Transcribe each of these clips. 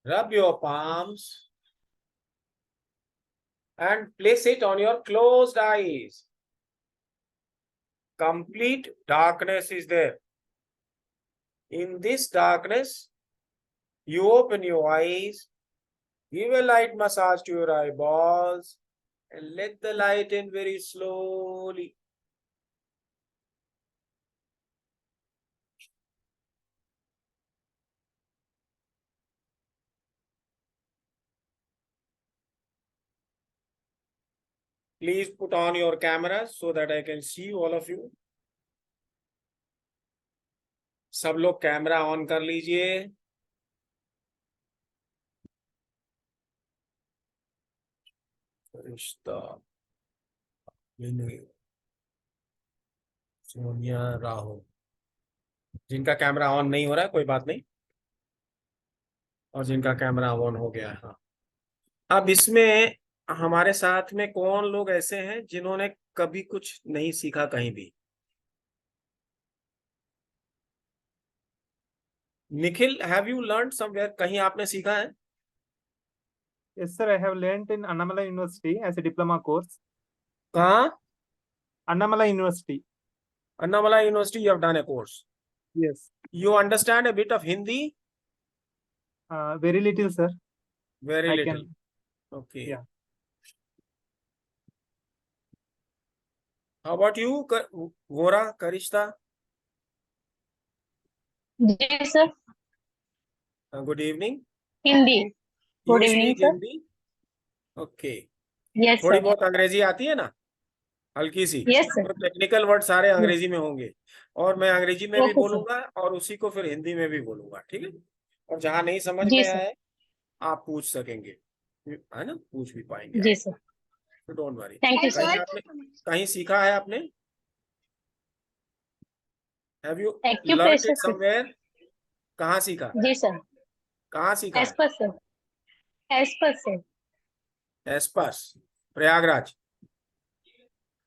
Rub your palms and place it on your closed eyes. Complete darkness is there. In this darkness, you open your eyes, give a light massage to your eyeballs, and let the light in very slowly. Please put on your cameras so that I can see all of you. सब लोग camera on कर लीजिए. रिश्ता सोनिया राहुल, जिनका camera on नहीं हो रहा है कोई बात नहीं, और जिनका कैमरा ऑन हो गया है. हाँ, अब इसमें हमारे साथ में कौन लोग ऐसे हैं जिन्होंने कभी कुछ नहीं सीखा कहीं भी? Nikhil, have you learn somewhere? कहीं आपने सीखा है? Yes, sir. I have learnt in Annamala University as a diploma course. कहाँ? Annamala University. Annamala University, you have done a course. Yes. You understand a bit of Hindi? Very little, sir. Very I little. can. Okay. Yeah. How about you, Vora, Karishta? Yes, sir. Good evening. Hindi. Good You evening, speak sir. Hindi? Okay. Yes, थोड़ी sir. बहुत अंग्रेजी आती है ना, हल्की सी? Yes, sir. तो technical word सारे अंग्रेजी में होंगे, और मैं अंग्रेजी में भी Okay, sir. बोलूंगा और उसी को फिर हिंदी में भी बोलूंगा, ठीक है? और जहां नहीं समझ जी में सर. आया है आप पूछ सकेंगे, है ना? पूछ भी पाएंगे जी आप, सर. तो डोंट वरी. Thank you, कहीं sir. आपने कहीं सीखा है आपने? Have you learn Acupressure, it somewhere? कहाँ सीखा? जी सर. कहाँ सीखा है? Asper, sir. Asper, sir. एस्पर्स, Prayagraj.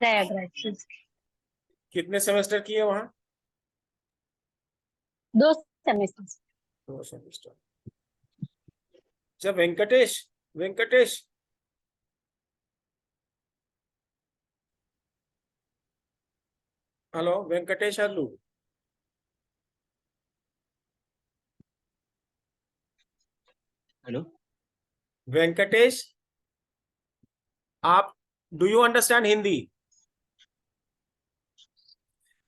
Prayagraj. कितने सेमेस्टर किए वहां? 2 सेमेस्टर. 2 सेमेस्टर. जब Venkatesh hello, Venkatesh hello. Hello Venkatesh, आप do you understand Hindi?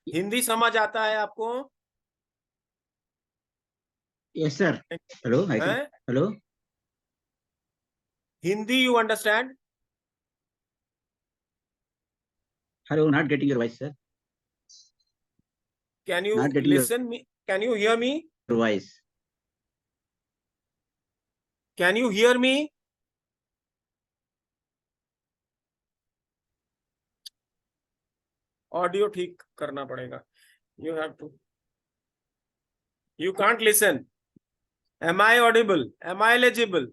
Hindi समझ आता है आपको? Yes sir. हेलो हैं? Hello. Hindi you understand? Hello, not getting your voice sir. Can you Not getting your- listen me? Can you hear me? Your voice. Can you hear me? Audio ठीक करना पड़ेगा. You have to. You can't listen. Am I audible? Am I eligible?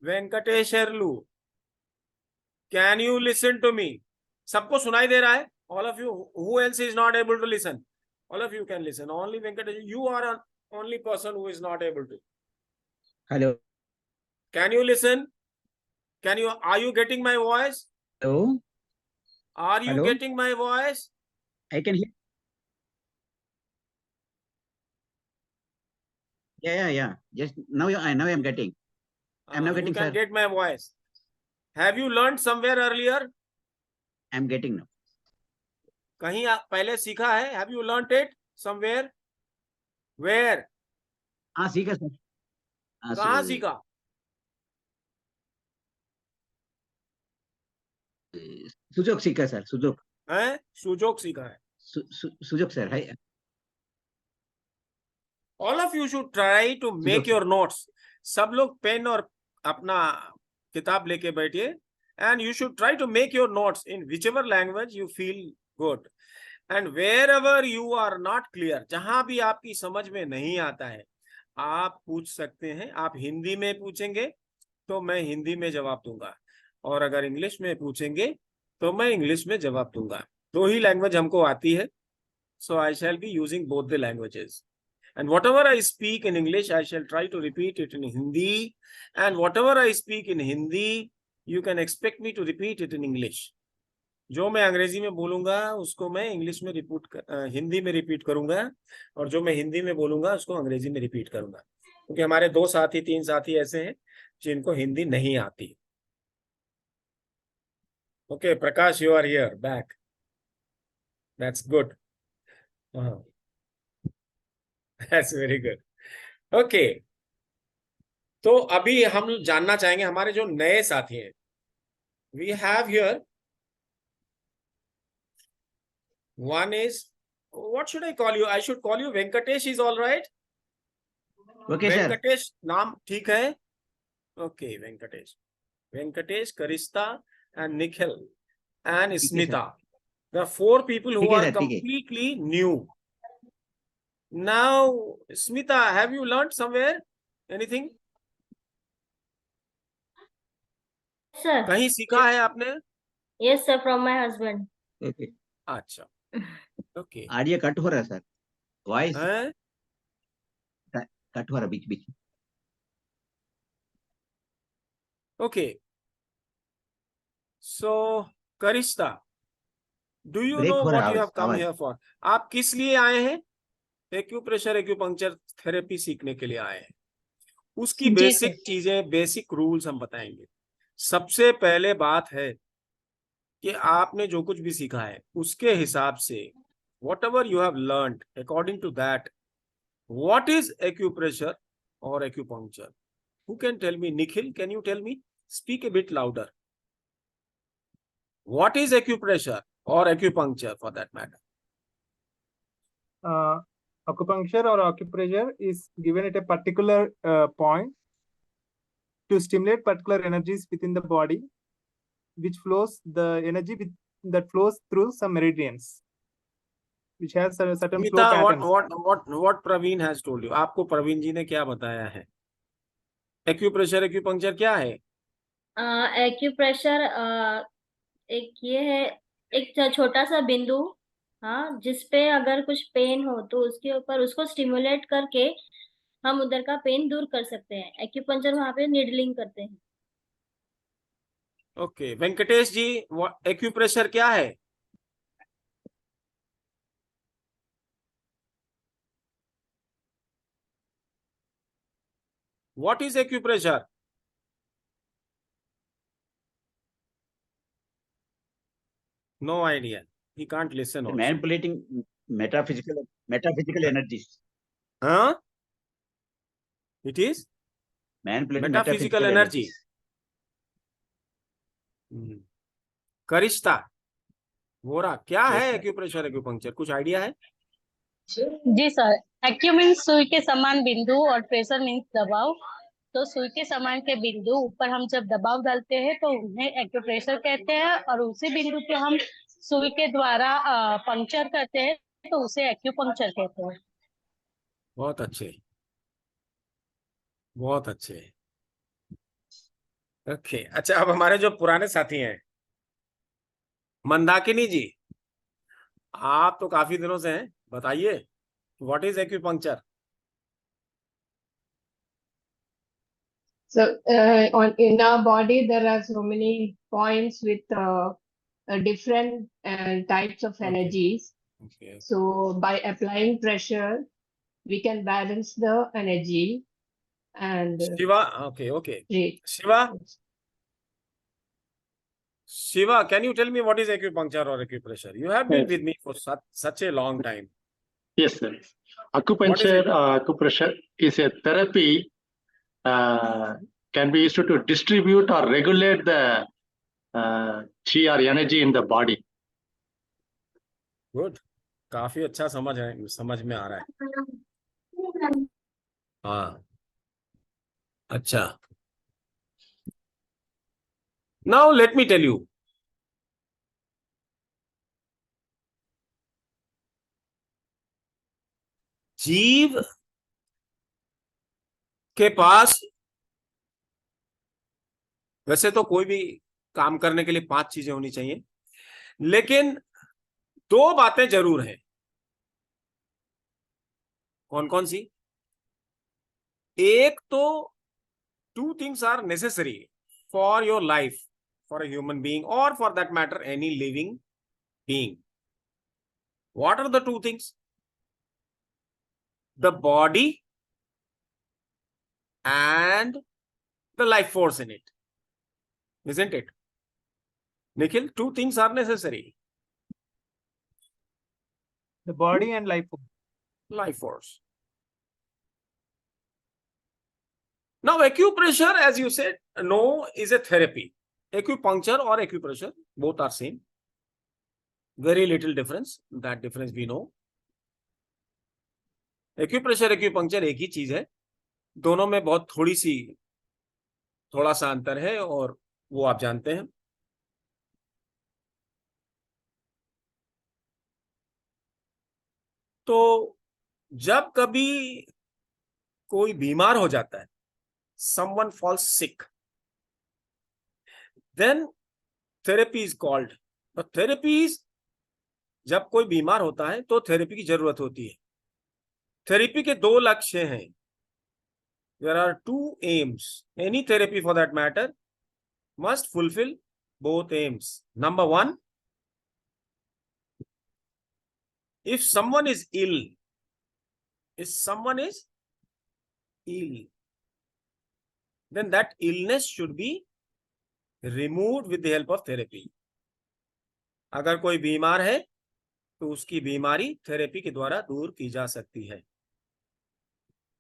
Venkatesh hello, can you listen to me? सबको सुनाई दे रहा है? All of you, who else is not able to listen? All of you can listen. Only Venkatesh, you are an only person who is not able to. Hello Can you listen? Are you getting my voice? Hello. Are you Hello? getting my voice? I can hear. Yeah just now I am getting. I'm now You getting, can sir. get my voice. Have you learned somewhere earlier? I am getting now. कहीं पहले सीखा है? Have you learnt it somewhere? Where? हाँ सीखा sir. कहाँ सीखा? Sujok सीखा sir. Sujok. हैं? सुजोक सीखा है. Sujok sir. Hi. All of you should try to make your notes. सब लोग पेन और अपना किताब लेके बैठिए, and you should try to make your notes in whichever language you feel good. And wherever you are not clear, जहां भी आपकी समझ में नहीं आता है, आप पूछ सकते हैं. आप हिंदी में पूछेंगे तो मैं हिंदी में जवाब दूंगा, और अगर इंग्लिश में पूछेंगे तो मैं इंग्लिश में जवाब दूंगा. 2 ही लैंग्वेज हमको आती है. So I shall be using both the languages. And whatever I speak in English, I shall try to repeat it in Hindi. And whatever I speak in Hindi, you can expect me to repeat it in English. जो मैं अंग्रेजी में बोलूंगा उसको मैं English में हिंदी में repeat करूंगा, और जो मैं हिंदी में बोलूंगा उसको अंग्रेजी में रिपीट करूंगा, क्योंकि हमारे 2 साथी 3 साथी ऐसे हैं जिनको हिंदी नहीं आती. Okay, Prakash, you are here, back. That's good. That's very good. Okay. तो अभी हम जानना चाहेंगे हमारे जो नए साथी हैं. We have here, one is, what should I call you? I should call you Venkatesh, is all right? Okay, sir. Venkatesh नाम ठीक है? Okay, Venkatesh, Karishta, and Nikhil, and Smita. The 4 people who are completely new. Now, Smita, have you learned somewhere anything? Sir. कहीं सीखा है आपने? Yes, sir, from my husband. Okay. अच्छा. Okay. Audio cut हो रहा है सर, वॉइस हैं? Cut हो रहा है बीच बीच. Okay. So, Karishta, do you Break know हो what रहा you है have come आवाज. here for? आप किस लिए आए हैं? एक्यूप्रेशर एक्यूपंक्चर थेरेपी सीखने के लिए आए हैं. उसकी जी बेसिक सर. चीजें, बेसिक रूल्स हम बताएंगे. सबसे पहले बात है कि आपने जो कुछ भी सीखा है उसके हिसाब से, whatever you have learned, according to that, what is acupressure or acupuncture? Who can tell me? Nikhil, can you tell me? Speak a bit louder. What is acupressure or acupuncture for that matter? Acupuncture or acupressure is given at a particular point to stimulate particular energies within the body, which flows the energy that flows through some meridians, which has a certain flow Smita, patterns. what Praveen has told you? आपको प्रवीण जी ने क्या बताया है? Acupressure, acupuncture क्या है? Acupressure एक ये है, एक छोटा सा बिंदु, हाँ, जिसपे अगर कुछ पेन हो तो उसके ऊपर उसको स्टिमुलेट करके हम उधर का पेन दूर कर सकते हैं. एक्यूपंक्चर वहां पे नीडलिंग करते हैं. ओके. वेंकटेश जी, एक्यूप्रेशर क्या है? What is acupressure? No idea. He can't listen also. Manipulating metaphysical energies. Huh? It is Manipulating metaphysical energy. करिश्ता, Vora, क्या Yes, है sir. Acupressure acupuncture? कुछ आइडिया है? जी सर. एक्यू मीन्स सुई के समान बिंदु और प्रेशर मीन्स दबाव. तो सुई के समान के बिंदु ऊपर हम जब दबाव डालते हैं तो उन्हें एक्यूप्रेशर कहते हैं, और उसी बिंदु पे हम सुई के द्वारा पंक्चर करते हैं तो उसे एक्यूपंक्चर कहते हैं. बहुत अच्छे, बहुत अच्छे. ओके. अच्छा, अब हमारे जो पुराने साथी हैं, मंदाकिनी जी, आप तो काफी दिनों से हैं, बताइए, what is acupuncture? So in our body there are so many points with different types of Okay. energies. Okay. So by applying pressure, we can balance the energy and Shiva, okay. treat. Shiva, can you tell me what is acupuncture or acupressure? You have been with me for such a long time. Yes, sir. Acupuncture, acupressure is a therapy can be used to distribute or regulate the chi or energy in the body. Good. काफी अच्छा समझ में आ रहा है. हाँ. अच्छा. Now let me tell you. जीव के पास वैसे तो कोई भी काम करने के लिए 5 चीजें होनी चाहिए, लेकिन 2 बातें जरूर हैं. कौन कौन सी? एक तो two things are necessary for your life, for a human being, or for that matter, any living being. What are the two things? The body and the life force in it. Isn't it? Nikhil, two things are necessary. The body and life force. Life force. Now, acupressure, as you said, no, is a therapy. Acupuncture or acupressure, both are same. Very little difference. That difference we know. Acupressure, acupuncture एक ही चीज है. दोनों में बहुत थोड़ा सा अंतर है और वो आप जानते हैं. तो जब कभी कोई बीमार हो जाता है, someone falls sick, then therapy is called. तो therapy is, जब कोई बीमार होता है तो थेरेपी की जरूरत होती है. थेरेपी के दो लक्ष्य हैं. There are two aims. Any therapy for that matter must fulfill both aims. Number one, if someone is ill, then that illness should be removed with the help of therapy. अगर कोई बीमार है तो उसकी बीमारी थेरेपी के द्वारा दूर की जा सकती है.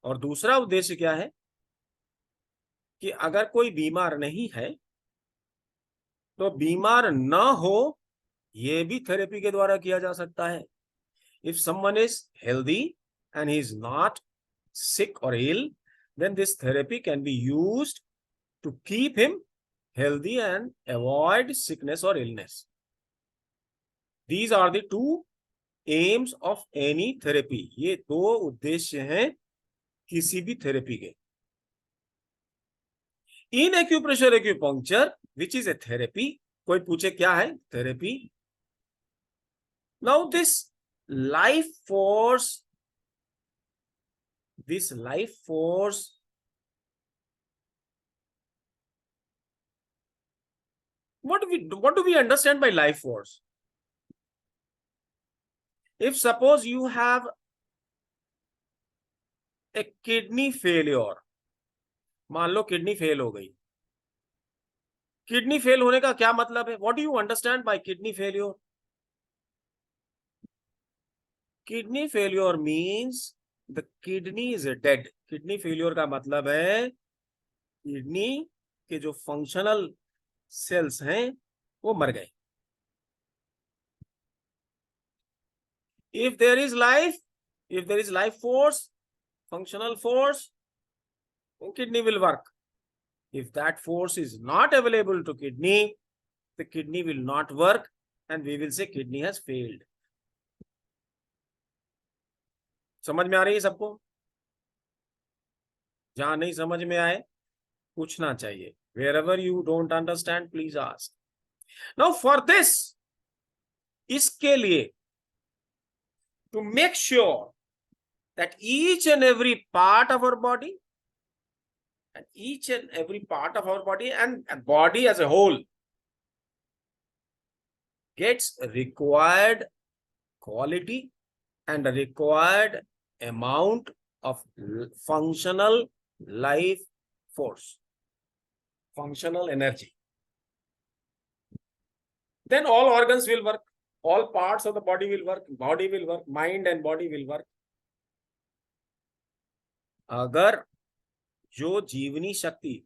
और दूसरा उद्देश्य क्या है कि अगर कोई बीमार नहीं है तो बीमार न हो, यह भी थेरेपी के द्वारा किया जा सकता है. If someone is healthy and he is not sick or ill, then this therapy can be used to keep him healthy and avoid sickness or illness. These are the two aims of any therapy. ये दो उद्देश्य हैं किसी भी therapy के. In acupressure, acupuncture, which is a therapy, कोई पूछे क्या है therapy? Now this life force, what do we understand by life force? If suppose you have a kidney failure, मान लो किडनी फेल हो गई. किडनी फेल होने का क्या मतलब है? What do you understand by kidney failure? Kidney failure means the kidney is dead. Kidney failure का मतलब है किडनी के जो फंक्शनल सेल्स हैं वो मर गए. If there is life force, functional force, kidney will work. If that force is not available to kidney, the kidney will not work and we will say kidney has failed. समझ में आ रही है सबको? जहां नहीं समझ में आए पूछना चाहिए. Wherever you don't understand, please ask. Now for this, इसके लिए, to make sure that each and every part of our body and body as a whole gets required quality and a required amount of functional life force, functional energy, then all organs will work, all parts of the body will work, mind and body will work. अगर जो जीवनी शक्ति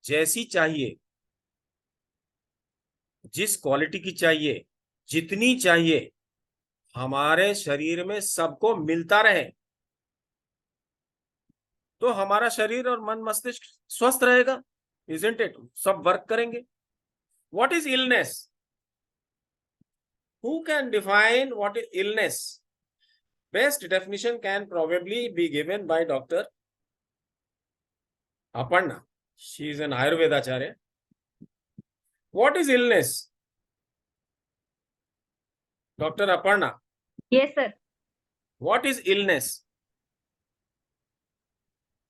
जैसी चाहिए, जिस quality की चाहिए, जितनी चाहिए, हमारे शरीर में सबको मिलता रहे तो हमारा शरीर और मन मस्तिष्क स्वस्थ रहेगा. Isn't it? सब वर्क करेंगे. What is illness? Who can define what is illness? Best definition can probably be given by Dr. Aparna. She is an Ayurveda Acharya. What is illness? Dr. Aparna. Yes, sir. What is illness?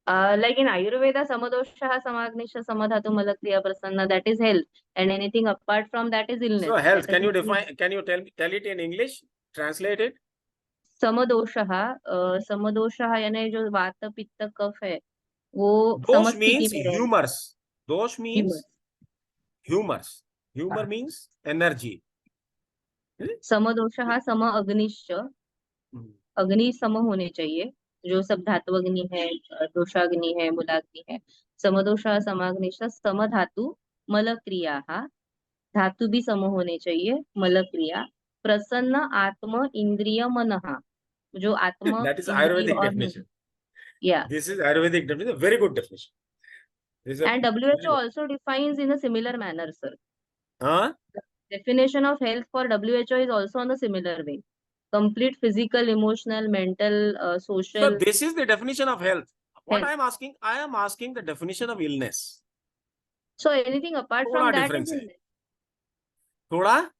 Like in Ayurveda, samadosha, samagnisha, samadhatu, malakriya, prasanna, that is health. And anything apart from that is illness. So health, That can is you define, can you tell it in English? Translate it. समदोषः समदोषः यानी जो वात पित्त कफ है वो Dosh समस्थिति means में रहना। humors. Dosh means Humors. humor means energy. समदोषः सम अग्निश्च, अग्नि सम होने चाहिए, जो सब धातु अग्नि है, दोषाग्नि है, मूलाग्नि है। समदोषः समाग्निश्च सम धातु मल क्रियाः, धातु भी सम होने चाहिए, मल क्रिया। प्रसन्न आत्म इंद्रिय मनः, जो आत्म That is इंद्रिय Ayurvedic और definition. yeah. This is Ayurvedic definition, very good definition. This is And WHO also defines in a similar manner, sir. Huh? Definition of health for WHO is also on a similar way. Complete physical, emotional, mental, So social this is the definition of health. What health. I am asking the definition of illness. So anything apart थोड़ा from that difference is है. illness. थोड़ा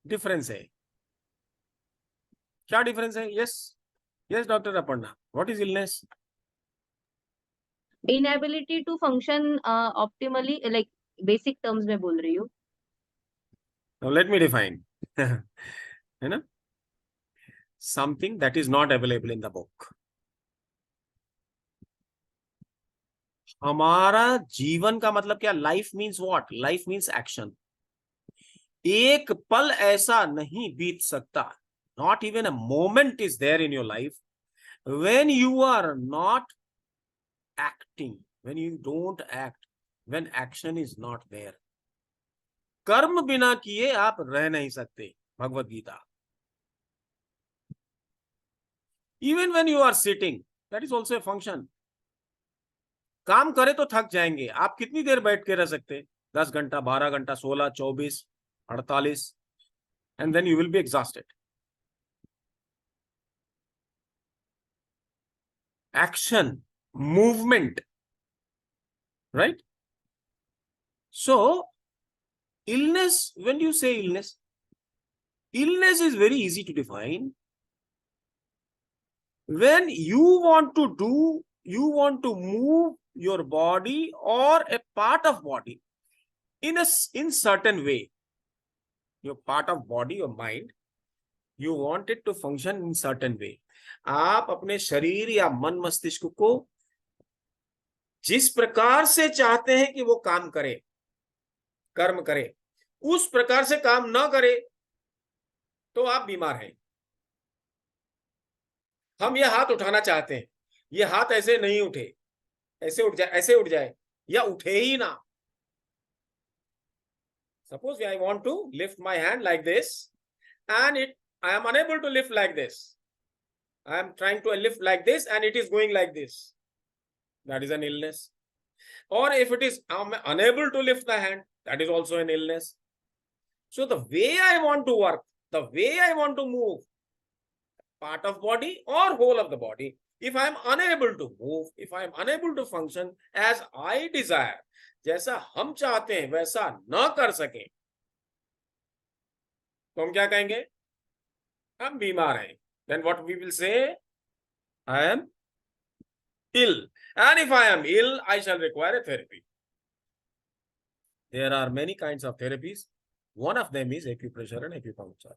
difference है. क्या difference है? Yes, Dr. Aparna. What is illness? Inability to function optimally, like basic terms में बोल रही हूँ. Now let me define. है ना? Something that is not available in the book. हमारा जीवन का मतलब क्या? Life means what? Life means action. एक पल ऐसा नहीं बीत सकता. Not even a moment is there in your life when you are not acting, when you don't act, when action is not there. कर्म बिना किए आप रह नहीं सकते. Bhagavad Gita. Even when you are sitting, that is also a function. काम करे तो थक जाएंगे. आप कितनी देर बैठ के रह सकते? 10 घंटा, 12 घंटा, 16, 24, 48, and then you will be exhausted. Action, movement, right? So illness, when you say illness is very easy to define. When you want to move your body or a part of body in certain way, your part of body or mind, you want it to function in certain way. आप अपने शरीर या मन मस्तिष्क को जिस प्रकार से चाहते हैं कि वो काम करे, कर्म करे, उस प्रकार से काम ना करे तो आप बीमार हैं. हम ये हाथ उठाना चाहते हैं, ये हाथ ऐसे नहीं उठे, ऐसे उठ जाए या उठे ही ना. Suppose I want to lift my hand like this and I am unable to lift like this. I am trying to lift like this and it is going like this. That is an illness. Or if it is I am unable to lift the hand, that is also an illness. So the way I want to work, the way I want to move, part of body or whole of the body, if I am unable to move, if I am unable to function as I desire, जैसा हम चाहते हैं वैसा ना कर सके, तो हम क्या कहेंगे? हम बीमार हैं. Then what we will say? I am ill. And if I am ill, I shall require a therapy. There are many kinds of therapies. One of them is acupressure and acupuncture.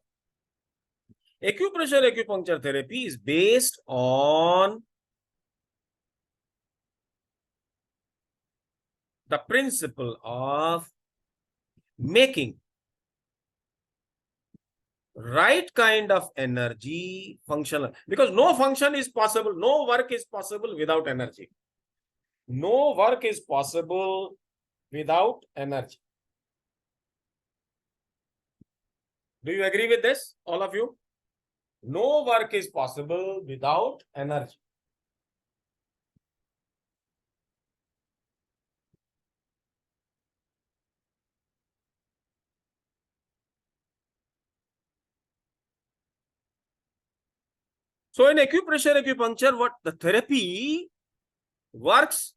Acupressure, acupuncture therapy is based on the principle of making right kind of energy functional, because no function is possible, no work is possible without energy. No work is possible without energy. Do you agree with this, all of you? No work is possible without energy. So in acupressure, acupuncture, what the therapy works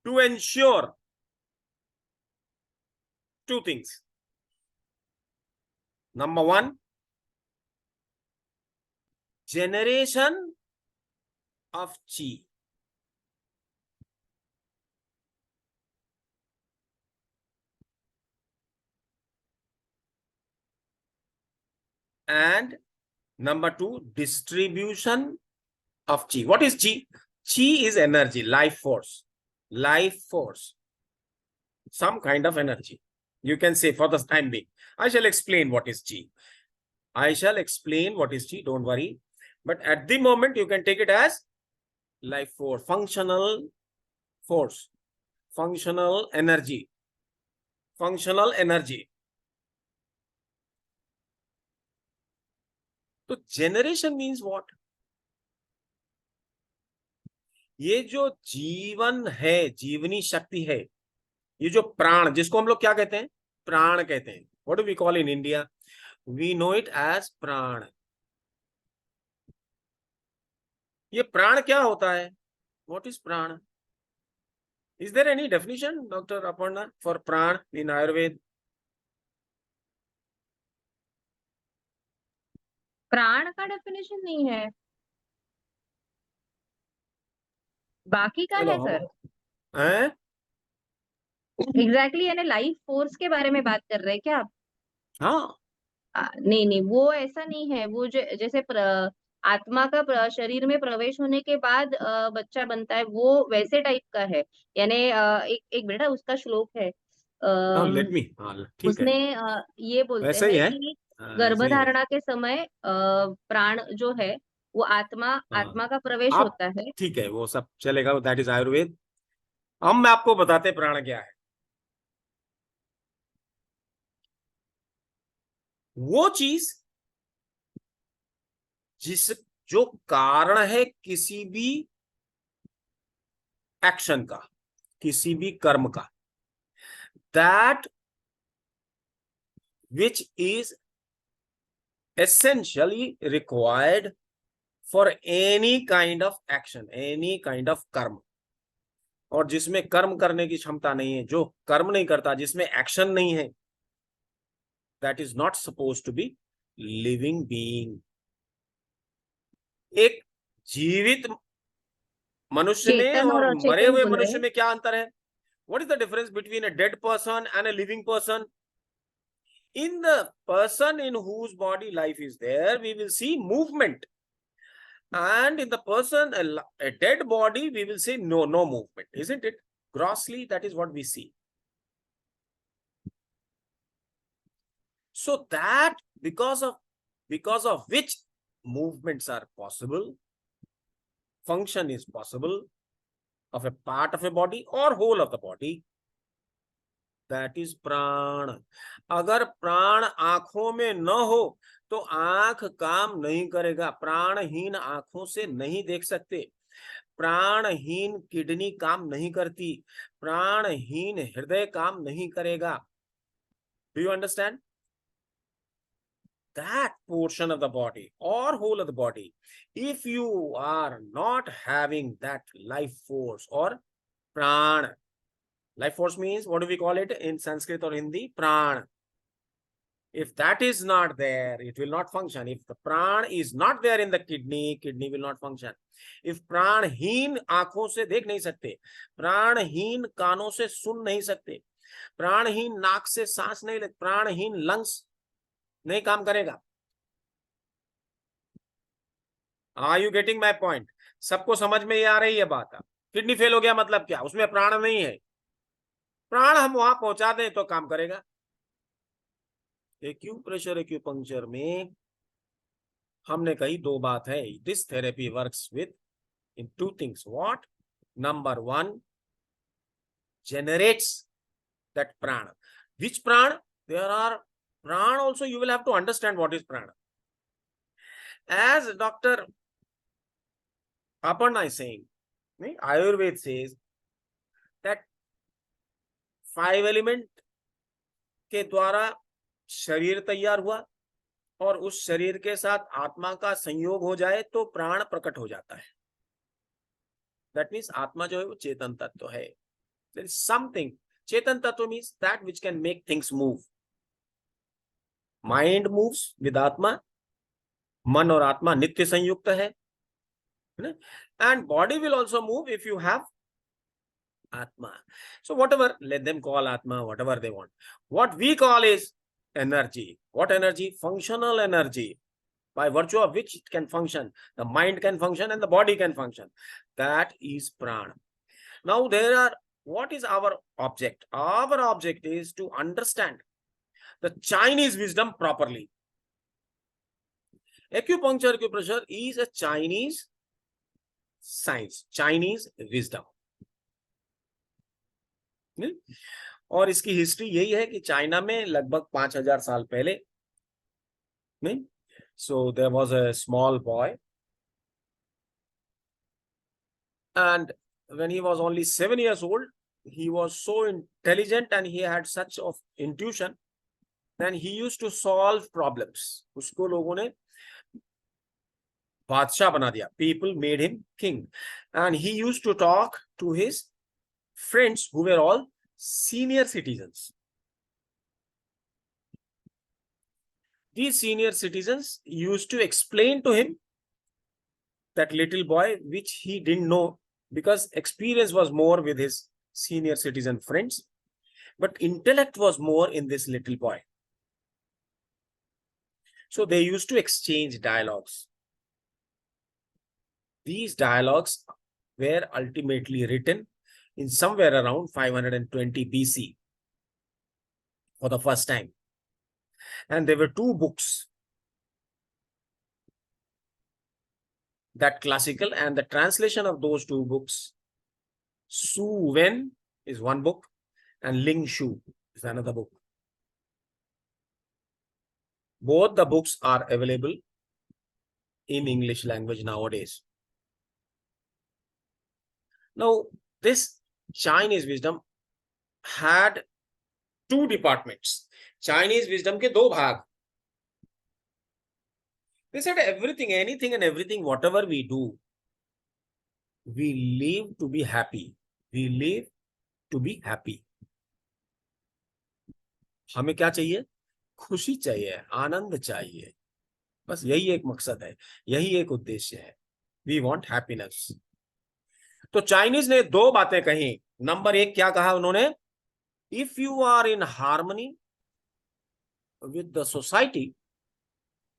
to ensure two things. Number one, generation of chi. and number 2, distribution of chi. What is chi? Chi is energy, life force, some kind of energy. You can say for the time being. I shall explain what is chi. Don't worry. But at the moment, you can take it as life force, functional energy. So generation means what? ये जो जीवन है, जीवनी शक्ति है, ये जो प्राण, जिसको हम लोग क्या कहते हैं? प्राण कहते हैं. What do we call in India? We know it as प्राण. ये प्राण क्या होता है? What is प्राण? Is there any definition, Dr. Aparna, for प्राण in Ayurveda? प्राण का डेफिनेशन नहीं है, बाकी का है सर. हैं? एग्जैक्टली यानी लाइफ फोर्स के बारे में बात कर रहे हैं क्या आप? हाँ. नहीं, वो ऐसा नहीं है. वो जैसे आत्मा का शरीर में प्रवेश होने के बाद बच्चा बनता है, वो वैसे टाइप का है. यानी एक बेटा उसका श्लोक है. Let me. ठीक है. उसने ये बोलते वैसा ही हैं है. कि सही है. गर्भधारणा के समय प्राण जो है वो आत्मा का प्रवेश आप- होता है. ठीक है, वो सब चलेगा. That is Ayurveda. हम मैं आपको बताते प्राण क्या है. वो चीज जो कारण है किसी भी एक्शन का, किसी भी कर्म का, that which is essentially required for any kind of action, any kind of कर्म. और जिसमें कर्म करने की क्षमता नहीं है, जो कर्म नहीं करता, जिसमें एक्शन नहीं है, that is not suppose to be living being. एक जीवित मनुष्य में चेतन और और मरे अचेतन हुए बोल रहे मनुष्य हैं. में क्या अंतर है? What is the difference between a dead person and a living person? In the person in whose body life is there, we will see movement. And in the person, a dead body, we will say no movement, isn't it? Grossly, that is what we see. So that because of which movements are possible, function is possible of a part of a body or whole of the body, that is प्राण. अगर प्राण आंखों में न हो तो आंख काम नहीं करेगा. प्राणहीन आंखों से नहीं देख सकते. प्राणहीन किडनी काम नहीं करती. प्राणहीन हृदय काम नहीं करेगा. Do you understand? That portion of the body or whole of the body, if you are not having that life force or pran, life force means, what do we call it in Sanskrit or Hindi? Pran. If that is not there, it will not function. If the pran is not there in the kidney will not function. If प्राणहीन आंखों से देख नहीं सकते, प्राणहीन कानों से सुन नहीं सकते, प्राणहीन नाक से सांस नहीं ले, प्राणहीन लंग्स नहीं काम करेगा. Are you getting my point? सबको समझ में ये आ रही है बात? किडनी फेल हो गया मतलब क्या? उसमें प्राण नहीं है. प्राण हम वहां पहुंचा दें तो काम करेगा. एक्यूप्रेशर एक्यूपंक्चर में हमने कही दो बात है. This therapy works with in two things. What? Number 1, generates that prana. Which prana? There are prana also. You will have to understand what is prana. As Dr. Aparna is saying, Ayurveda says that 5 element के द्वारा शरीर तैयार हुआ और उस शरीर के साथ आत्मा का संयोग हो जाए तो प्राण प्रकट हो जाता है. That means आत्मा जो है वो चेतन तत्व है. There is something. चेतन तत्व means that which can make things move. Mind moves with आत्मा. मन और आत्मा नित्य संयुक्त है. And body will also move if you have Atma. So whatever, let them call Atma whatever they want. What we call is energy. What energy? Functional energy, by virtue of which it can function. The mind can function and the body can function. That is prana. Now what is our object? Our object is to understand the Chinese wisdom properly. Acupuncture, acupressure is a Chinese science, Chinese wisdom. और इसकी history यही है कि China में लगभग 5000 साल पहले में, so there was a small boy, and when he was only 7 years old, he was so intelligent and he had such of intuition, then he used to solve problems. उसको लोगों ने बादशाह बना दिया. People made him king, and he used to talk to his friends who were all senior citizens. These senior citizens used to explain to him, that little boy, which he didn't know, because experience was more with his senior citizen friends, but intellect was more in this little boy. So they used to exchange dialogues. These dialogues were ultimately written in somewhere around 520 BC for the first time. And there were 2 books, that classical, and the translation of those 2 books, Su Wen is one book and Ling Shu is another book. Both the books are available in English language nowadays. Now, this Chinese wisdom had 2 departments. Chinese wisdom के 2 भाग. They said everything, anything and everything, whatever we do, we live to be happy. We live to be happy. हमें क्या चाहिए? खुशी चाहिए, आनंद चाहिए. बस यही एक मकसद है, यही एक उद्देश्य है. We want happiness. तो चाइनीज ने 2 बातें कही. नंबर 1 क्या कहा उन्होंने? If you are in harmony with the society,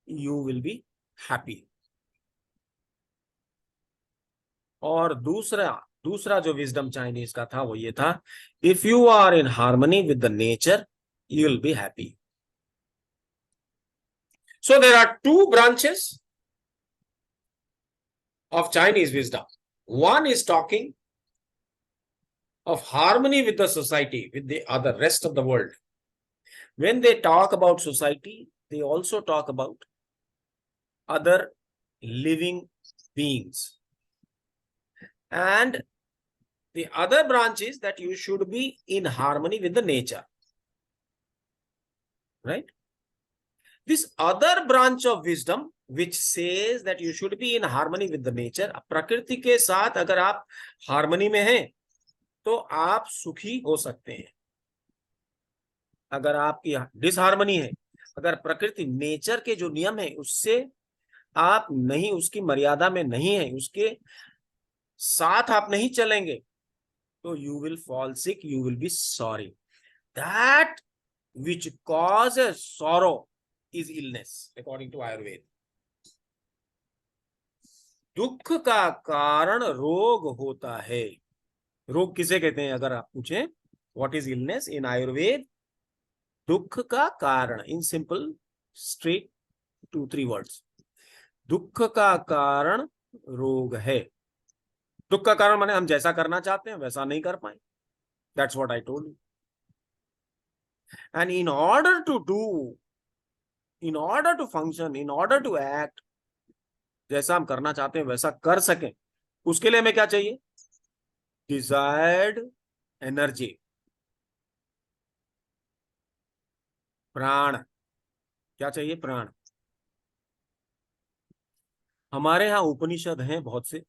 you will be happy. और दूसरा जो विजडम चाइनीज का था वो ये था, if you are in harmony with the nature, you will be happy. So there are 2 branches of Chinese wisdom. One is talking of harmony with the society, with the other rest of the world. When they talk about society, they also talk about other living beings. And the other branch is that you should be in harmony with the nature. Right? This other branch of wisdom, which says that you should be in harmony with the nature, प्रकृति के साथ अगर आप harmony में हैं तो आप सुखी हो सकते हैं. अगर आपकी डिसहार्मनी है, अगर प्रकृति नेचर के जो नियम है उससे आप नहीं, उसकी मर्यादा में नहीं है, उसके साथ आप नहीं चलेंगे, तो you will fall sick, you will be sorry. That which causes sorrow is illness, according to Ayurveda. दुख का कारण रोग होता है. रोग किसे कहते हैं? अगर आप पूछें what is illness in Ayurveda, दुख का कारण, in simple, straight 2-3 words. दुख का कारण रोग है. दुख का कारण माने हम जैसा करना चाहते हैं वैसा नहीं कर पाए. That's what I told you. And in order to do, in order to function, in order to act, जैसा हम करना चाहते हैं वैसा कर सकें, उसके लिए हमें क्या चाहिए? Desired energy. प्राण. क्या चाहिए? प्राण. हमारे यहाँ उपनिषद हैं बहुत से.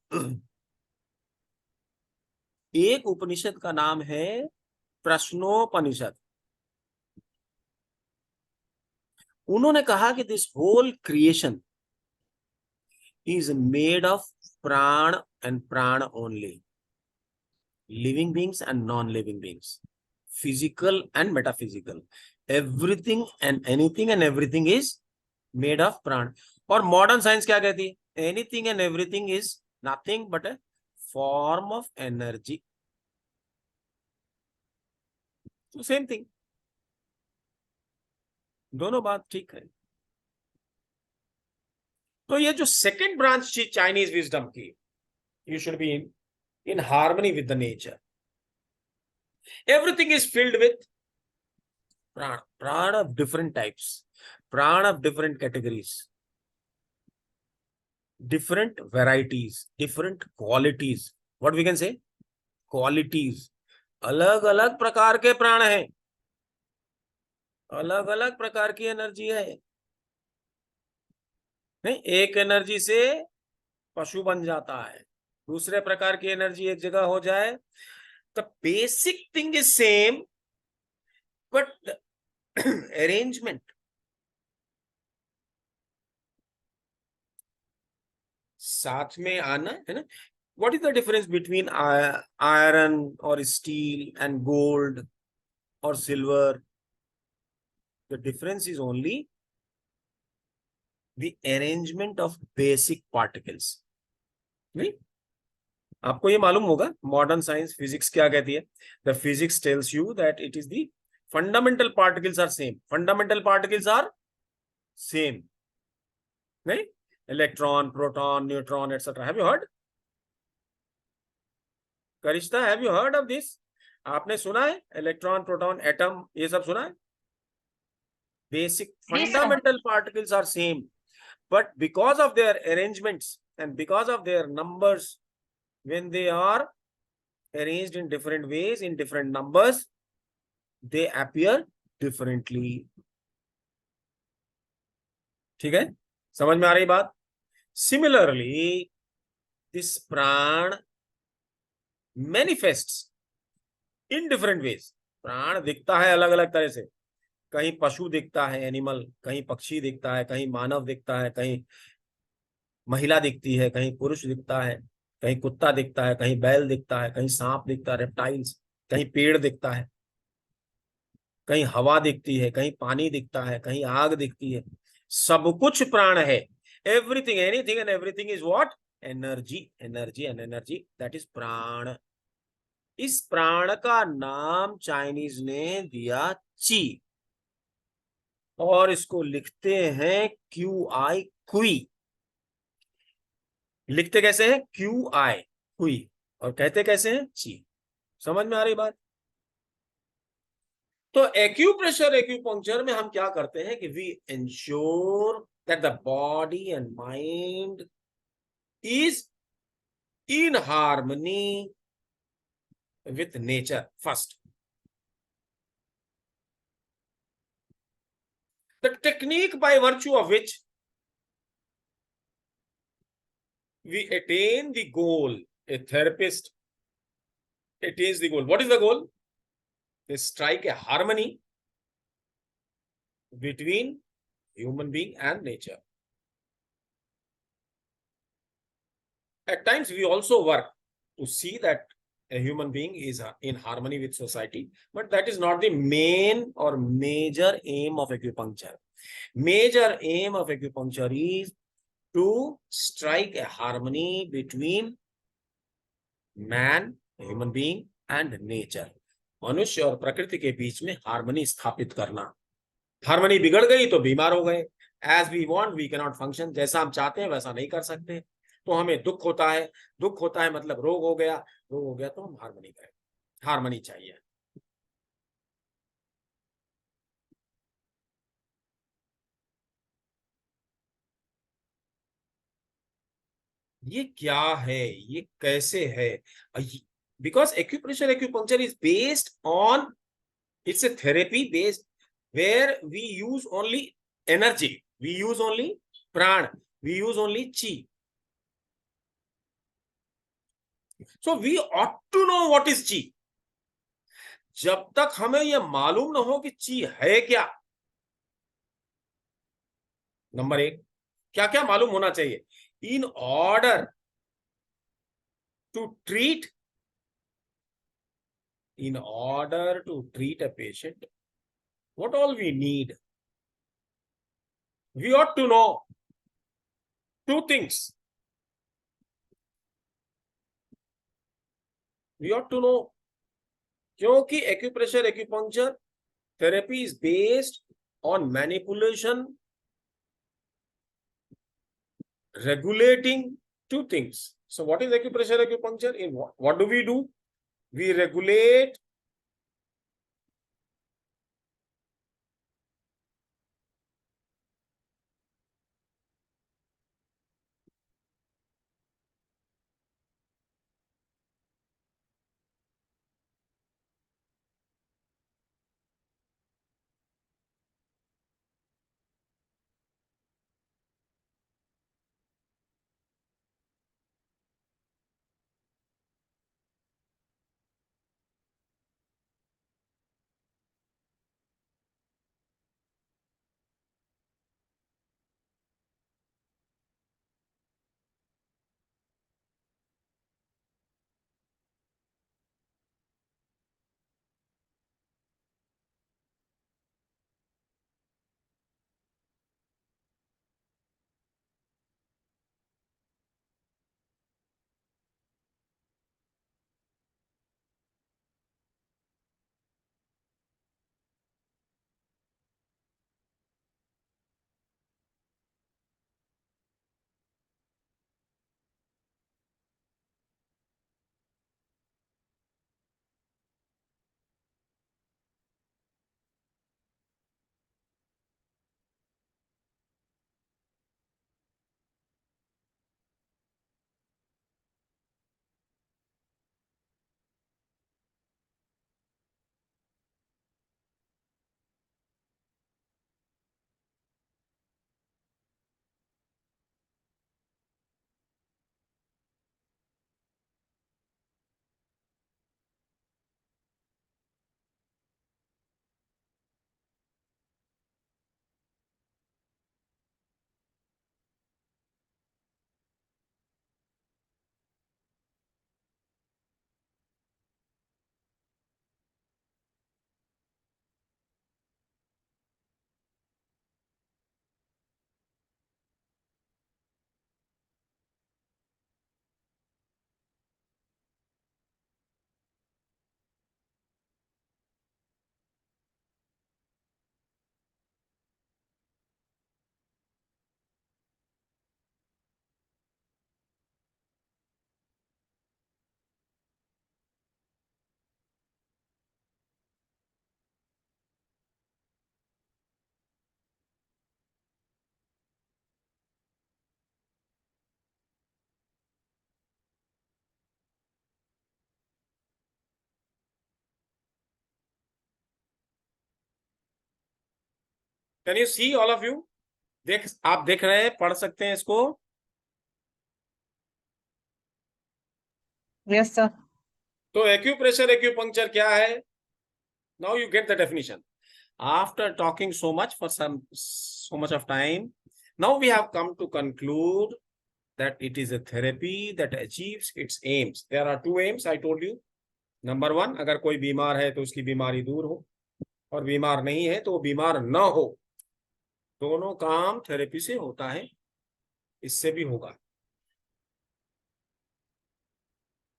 एक उपनिषद का नाम है प्रश्नोपनिषद. उन्होंने कहा कि this whole creation is made of prana and prana only. Living beings and non-living beings. Physical and metaphysical. Everything and anything and everything is made of प्राण। और मॉडर्न साइंस क्या कहती है? Anything and everything is nothing but A form of energy. तो same thing, दोनों बात ठीक है। तो ये जो सेकंड ब्रांच थी चाइनीज विजडम की, you should be in harmony with the nature. Everything is filled with prana, prana of different types, prana of different categories, different varieties, different qualities. What we can say? Qualities. अलग अलग प्रकार के प्राण हैं, अलग अलग प्रकार की एनर्जी है। नहीं, एक एनर्जी से पशु बन जाता है, दूसरे प्रकार की एनर्जी एक जगह हो जाए। The basic thing is same, but the arrangement, साथ में आना है ना। What is the difference between iron or steel and gold or silver? The difference is only the arrangement of basic particles. नहीं, आपको ये मालूम होगा मॉडर्न साइंस फिजिक्स क्या कहती है। The physics tells you that it is the fundamental particles are same, fundamental particles are same. नहीं, electron, proton, neutron etcetera. Have you heard? Karishta, have you heard of this? आपने सुना है electron, proton, atom, ये सब सुना है? Basic fundamental particles are same, but because of their arrangements and because of their numbers, when they are arranged in different ways, in different numbers, they appear differently. ठीक है, समझ में आ रही बात? Similarly, this प्राण manifests in different ways. प्राण दिखता है अलग अलग तरह से, कहीं पशु दिखता है, एनिमल, कहीं पक्षी दिखता है, कहीं मानव दिखता है, कहीं महिला दिखती है, कहीं पुरुष दिखता है, कहीं कुत्ता दिखता है, कहीं बैल दिखता है, कहीं सांप दिखता है, रेप्टाइल्स, कहीं पेड़ दिखता है, कहीं हवा दिखती है, कहीं पानी दिखता है, कहीं आग दिखती है। सब कुछ प्राण है। Everything, anything and everything is what? Energy, energy and energy, that is प्राण। इस प्राण का नाम चाइनीज ने दिया ची, और इसको लिखते हैं QI, क्वी। लिखते कैसे हैं? QI, क्वी, और कहते कैसे हैं? ची। समझ में आ रही बात? तो एक्यूप्रेशर, एक्यूपंक्चर में हम क्या करते हैं कि we ensure that the body and mind is in harmony with nature first. The technique by virtue of which we attain the goal, a therapist attains the goal. What is the goal? They strike a harmony between human being and nature. At times we also work to see that a human being is in harmony with society, but that is not the main or major aim of acupuncture. Major aim of acupuncture is to strike a harmony between man, a human being, and nature. मनुष्य और प्रकृति के बीच में harmony स्थापित करना। Harmony बिगड़ गई तो बीमार हो गए। As we want, we cannot function. जैसा हम चाहते हैं वैसा नहीं कर सकते, तो हमें दुख होता है। दुख होता है मतलब रोग हो गया, रोग हो गया तो हम हार्मनी करें। हार्मनी चाहिए। ये क्या है, ये कैसे है? Because acupressure, acupuncture is based on, it's a therapy based where we use only energy, we use only prana, we use only chi. So we ought to know what is chi. जब तक हमें यह मालूम न हो कि ची है क्या, नंबर एक, क्या क्या मालूम होना चाहिए in order to treat a patient, what all we need. We ought to know two things. We ought to know, क्योंकि acupressure, acupuncture therapy is based on manipulation, regulating two things. So what is acupressure, acupuncture? In what do? We regulate Can you see all of you? आप देख रहे हैं, पढ़ सकते हैं इसको? Yes, sir. तो acupressure, acupuncture क्या है? Now you get the definition. After talking so much for so much of time, now we have come to conclude that it is a therapy that achieves its aims. There are two aims, I told you. Number one, अगर कोई बीमार है तो उसकी बीमारी दूर हो, और बीमार नहीं है तो वो बीमार न हो. दोनों काम थेरेपी से होता है, इससे भी होगा.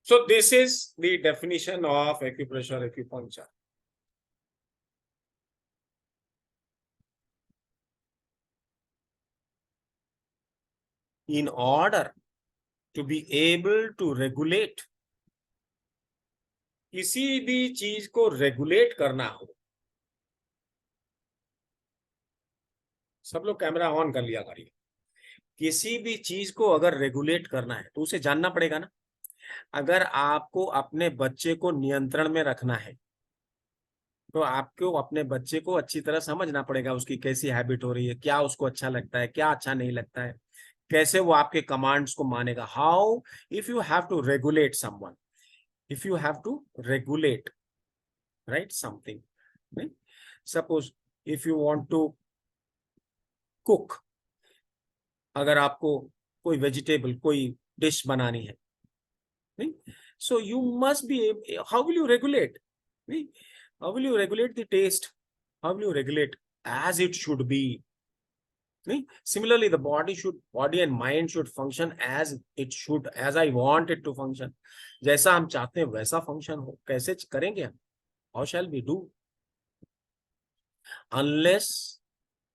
So this is the definition of acupressure, acupuncture. In order to be able to regulate, किसी भी चीज को रेगुलेट करना हो. सब लोग कैमरा ऑन कर लिया करिए. किसी भी चीज को अगर रेगुलेट करना है तो उसे जानना पड़ेगा ना. अगर आपको अपने बच्चे को नियंत्रण में रखना है तो आपको अपने बच्चे को अच्छी तरह समझना पड़ेगा, उसकी कैसी हैबिट हो रही है, क्या उसको अच्छा लगता है, क्या अच्छा नहीं लगता है, कैसे वो आपके कमांड्स को मानेगा. How if you have to regulate someone, if you have to regulate, right, something, right? Suppose if you want to cook, अगर आपको कोई वेजिटेबल, कोई डिश बनानी है, नहीं, so you must be able, how will you regulate, नहीं, how will you regulate the taste, How will you regulate as it should be? Similarly, the body and mind should function as it should, as I want it to function. जैसा हम चाहते हैं वैसा function हो. कैसे करेंगे हम? How shall we do? Unless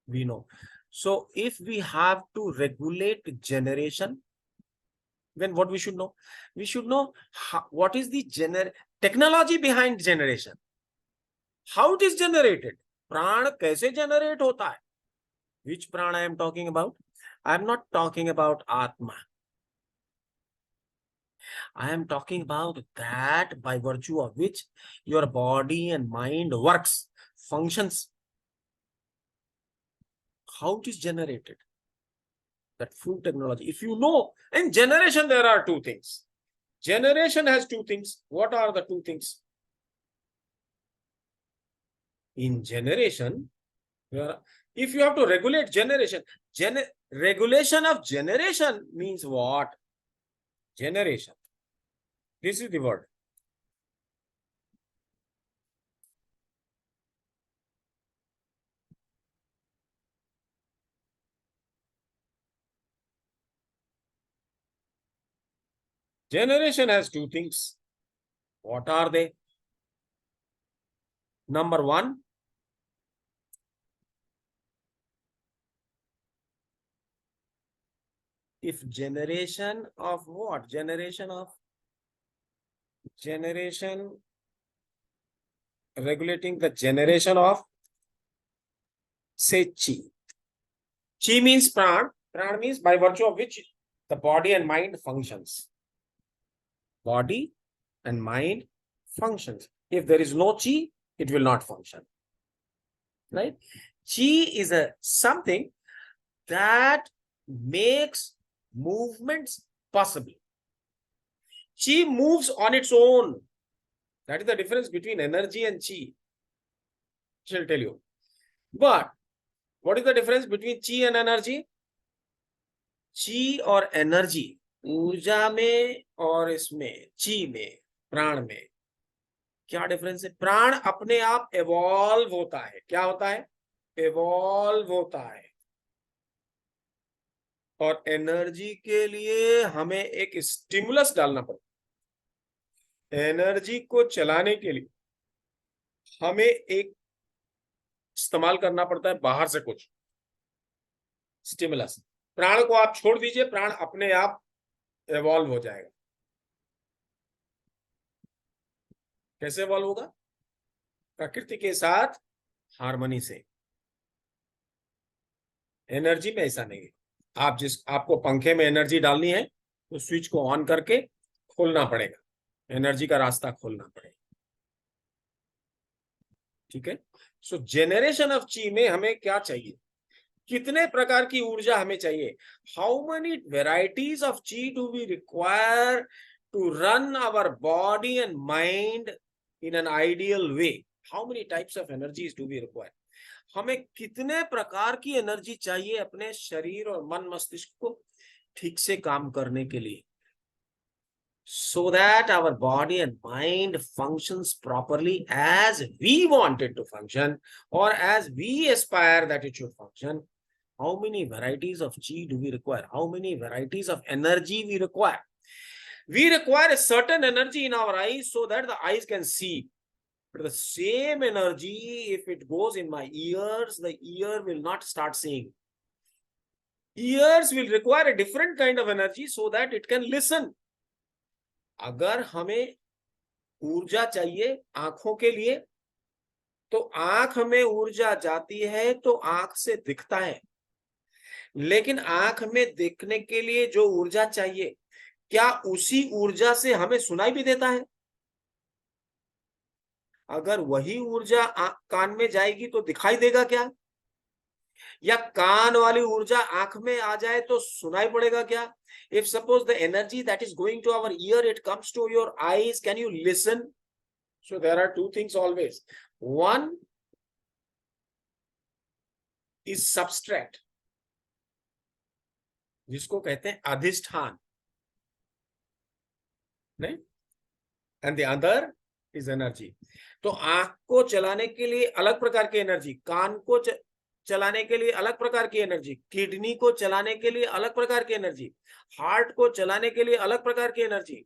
we know. So if we have to regulate generation, then what we should know? We should know what is the technology behind generation. How it is generated. प्राण कैसे generate होता है? Which prana I am talking about? I am not talking about Atma. I am talking about that by virtue of which your body and mind works, functions. How it is generated. That full technology. If you know, in generation there are two things. Generation has two things. What are the two things? In generation, if you have to regulate generation, regulation of generation means what? Generation. This is the word. Generation has two things. What are they? Number one, if generation of what? Generation regulating the generation of, say, chi. Chi means pran. Pran means by virtue of which the body and mind functions. Body and mind functions. If there is no chi, it will not function. Right? Chi is something that makes movements possible. Chi moves on its own. That is the difference between energy and chi. I shall tell you. But what is the difference between chi and energy? Chi और energy, ऊर्जा में और इसमें chi में, प्राण में क्या difference है? प्राण अपने आप evolve होता है. क्या होता है? Evolve होता है. और एनर्जी के लिए हमें एक स्टिमुलस डालना पड़ता है. एनर्जी को चलाने के लिए हमें एक इस्तेमाल करना पड़ता है बाहर से कुछ स्टिमुलस. प्राण को आप छोड़ दीजिए, प्राण अपने आप एवॉल्व हो जाएगा. कैसे एवॉल्व होगा? प्रकृति के साथ हार्मनी से. एनर्जी में ऐसा नहीं है. आपको पंखे में एनर्जी डालनी है तो स्विच को ऑन करके खोलना पड़ेगा. एनर्जी का रास्ता खोलना पड़ेगा. ठीक है. सो जेनरेशन ऑफ ची में हमें क्या चाहिए? कितने प्रकार की ऊर्जा हमें चाहिए? How many varieties of chi do we require to run our body and mind in an ideal way? How many types of energies do we require? हमें कितने प्रकार की एनर्जी चाहिए अपने शरीर और मन मस्तिष्क को ठीक से काम करने के लिए, so that our body and mind functions properly as we want it to function or as we aspire that it should function. How many varieties of chi do we require? How many varieties of energy we require? We require a certain energy in our eyes so that the eyes can see. But the same energy, if it goes in my ears, the ear will not start seeing. Ears will require a different kind of energy so that it can listen. अगर हमें ऊर्जा चाहिए आंखों के लिए तो आंख में ऊर्जा जाती है तो आंख से दिखता है. लेकिन आंख में देखने के लिए जो ऊर्जा चाहिए, क्या उसी ऊर्जा से हमें सुनाई भी देता है? अगर वही ऊर्जा कान में जाएगी तो दिखाई देगा क्या? या कान वाली ऊर्जा आंख में आ जाए तो सुनाई पड़ेगा क्या? If suppose the energy that is going to our ear, it comes to your eyes, can you listen? So there are two things always. One is substrate, जिसको कहते हैं अधिष्ठान, नहीं? And the other is energy. तो आंख को चलाने के लिए अलग प्रकार की एनर्जी, कान को चलाने के लिए अलग प्रकार की एनर्जी, किडनी को चलाने के लिए अलग प्रकार की एनर्जी, हार्ट को चलाने के लिए अलग प्रकार की एनर्जी,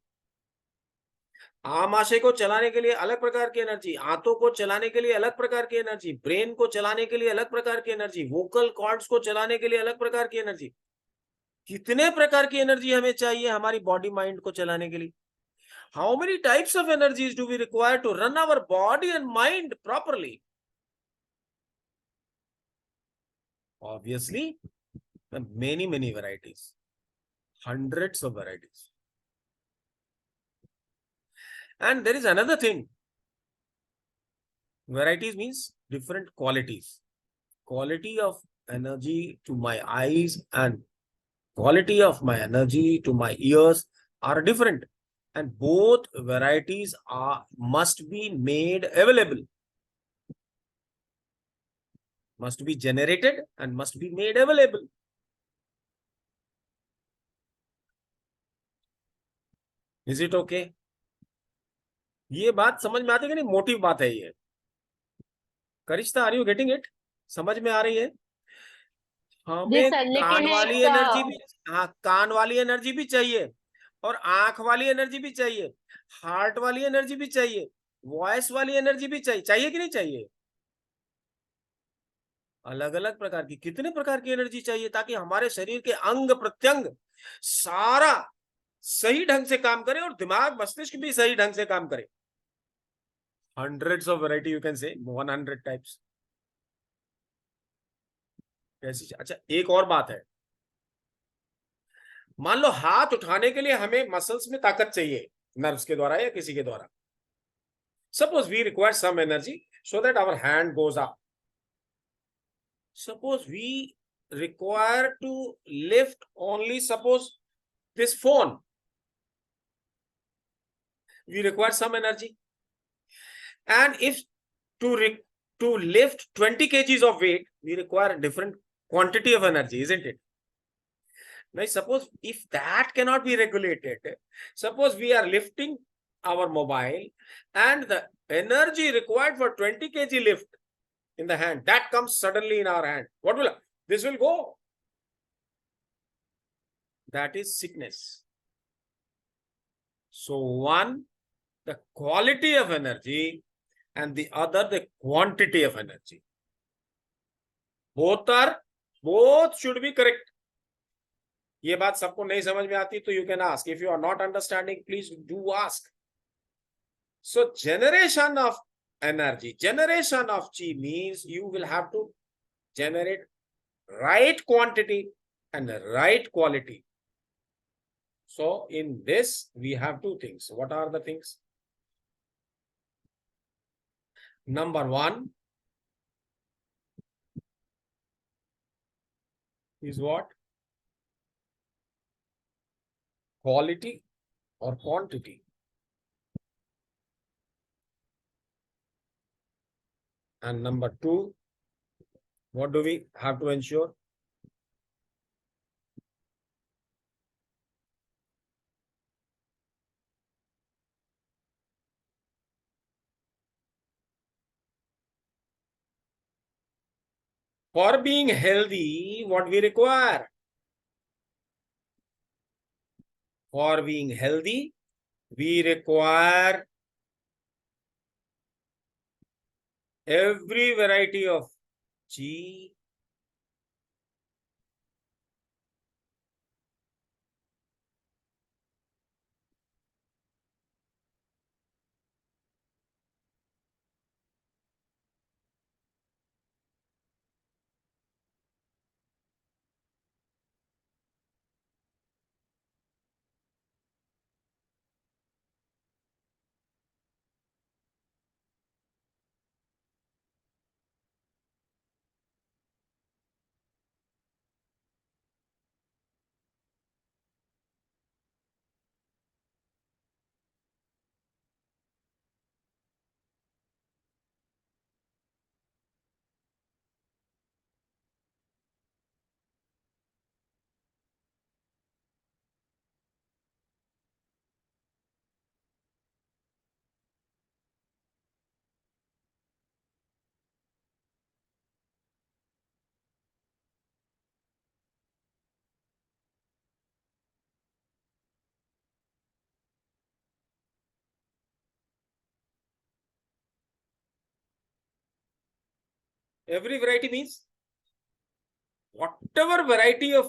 आमाशय को चलाने के लिए अलग प्रकार की एनर्जी, आंतों को चलाने के लिए अलग प्रकार की एनर्जी, ब्रेन को चलाने के लिए अलग प्रकार की एनर्जी, वोकल कॉर्ड्स को चलाने के लिए अलग प्रकार की एनर्जी। कितने प्रकार की एनर्जी हमें चाहिए हमारी बॉडी माइंड को चलाने के लिए? How many types of energies do we require to run our body and mind properly? Obviously, many varieties, hundreds of varieties. And there is another thing. Varieties means different qualities. Quality of energy to my eyes and quality of my energy to my ears are different. And both varieties must be made available. Must be generated and must be made available. Is it okay? ये बात समझ में आती है कि नहीं? Motive बात है ये। करिश्ता, आर यू गेटिंग इट? समझ में आ रही है? हमें सर, लेकिन कान वाली एक, एनर्जी भी, हाँ, कान वाली एनर्जी भी चाहिए और आंख वाली एनर्जी भी चाहिए, हार्ट वाली एनर्जी भी चाहिए, वॉइस वाली एनर्जी भी चाहिए। चाहिए कि नहीं चाहिए? अलग अलग प्रकार की, कितने प्रकार की एनर्जी चाहिए ताकि हमारे शरीर के अंग प्रत्यंग सारा सही ढंग से काम करे और दिमाग मस्तिष्क भी सही ढंग से काम करे। Hundreds of variety, you can say 100 types. कैसी? अच्छा, एक और बात है। मान लो हाथ उठाने के लिए हमें मसल्स में ताकत चाहिए, नर्व्स के द्वारा या किसी के द्वारा। Suppose we require some energy so that our hand goes up. Suppose we require to lift only, suppose this phone, we require some energy. And if to lift 20 kgs of weight, we require a different quantity of energy, isn't it? Now, suppose if that cannot be regulated, suppose we are lifting our mobile and the energy required for 20 kg lift in the hand, that comes suddenly in our hand. What will this will go? That is sickness. So one, the quality of energy, and the other, the quantity of energy. Both should be correct. ये बात सबको नहीं समझ में आती तो you can ask. If you are not understanding, please do ask. So generation of energy, generation of chi means you will have to generate right quantity and the right quality. So in this, we have two things. What are the things? Number one is what? Quality or quantity. And number two, what do we have to ensure? For being healthy, what we require? For being healthy, we require every variety of chi, Every variety means whatever variety of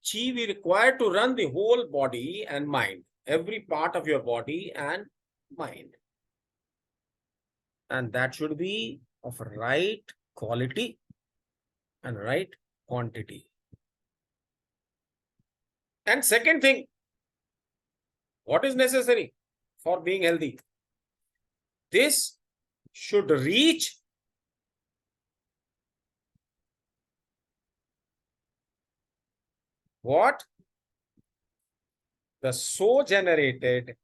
chi we require to run the whole body and mind, every part of your body and mind. And that should be of right quality and right quantity. And second thing, what is necessary for being healthy? This should reach what? The so generated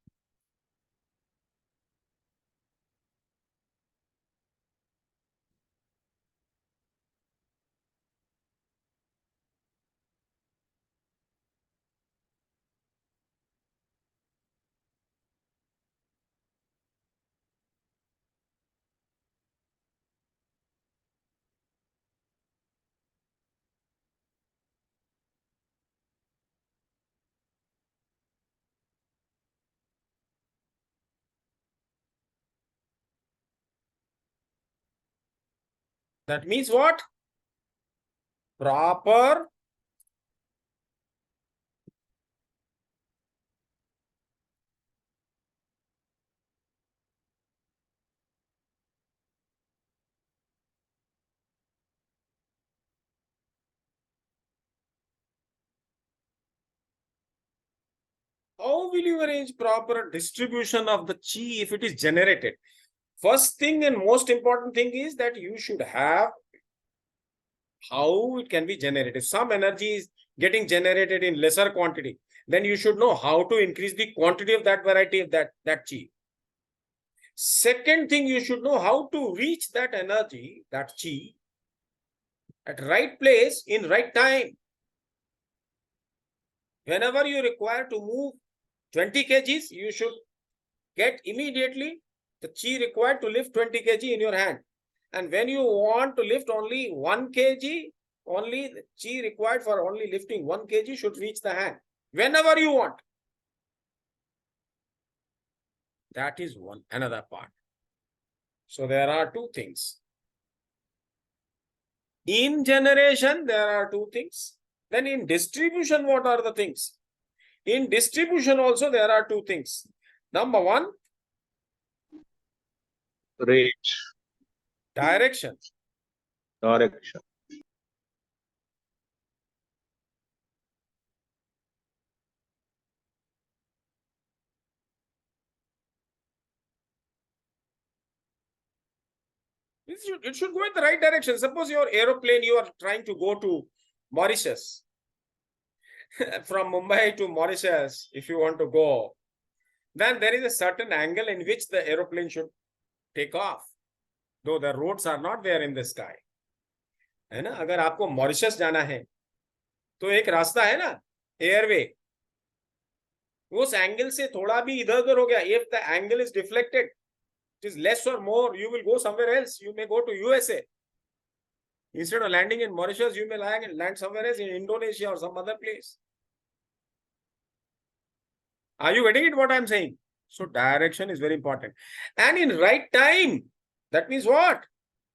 that means what? Proper how will you arrange proper distribution of the chi if it is generated? First thing and most important thing is that you should have how it can be generated. If some energy is getting generated in lesser quantity, then you should know how to increase the quantity of that variety of that chi. Second thing, you should know how to reach that energy, that chi, at right place in right time. Whenever you require to move 20 kgs, you should get immediately the chi required to lift 20 kg in your hand. And when you want to lift only 1 kg, only the chi required for only lifting 1 kg should reach the hand. Whenever you want. That is another part. So there are two things. In generation, there are two things. Then in distribution, what are the things? In distribution also, there are two things. Number one, Rate, direction. direction. It should go in the right direction. Suppose your aeroplane, you are trying to go to Mauritius. From Mumbai to Mauritius, if you want to go, then there is a certain angle in which the aeroplane should take off. Though the roads are not there in the sky. है ना? अगर आपको Mauritius जाना है तो एक रास्ता है ना, एयरवे, उस एंगल से थोड़ा भी इधर उधर हो गया, if the angle is deflected, it is less or more, you will go somewhere else. You may go to USA. Instead of landing in Mauritius, you may land somewhere else in Indonesia or some other place. Are you getting it what I am saying? So direction is very important. And in right time, that means what?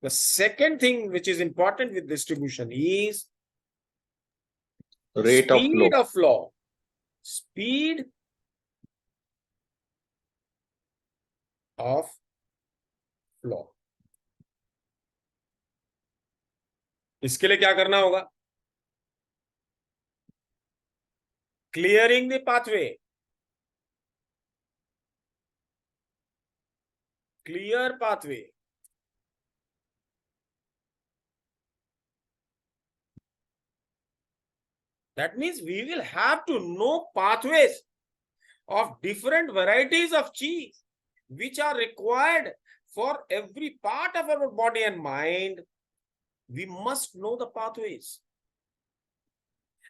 The second thing which is important with distribution is Rate of speed flow. of flow. Speed of flow. इसके लिए क्या करना होगा? Clearing the pathway. Clear pathway. That means we will have to know pathways of different varieties of chi which are required for every part of our body and mind. We must know the pathways.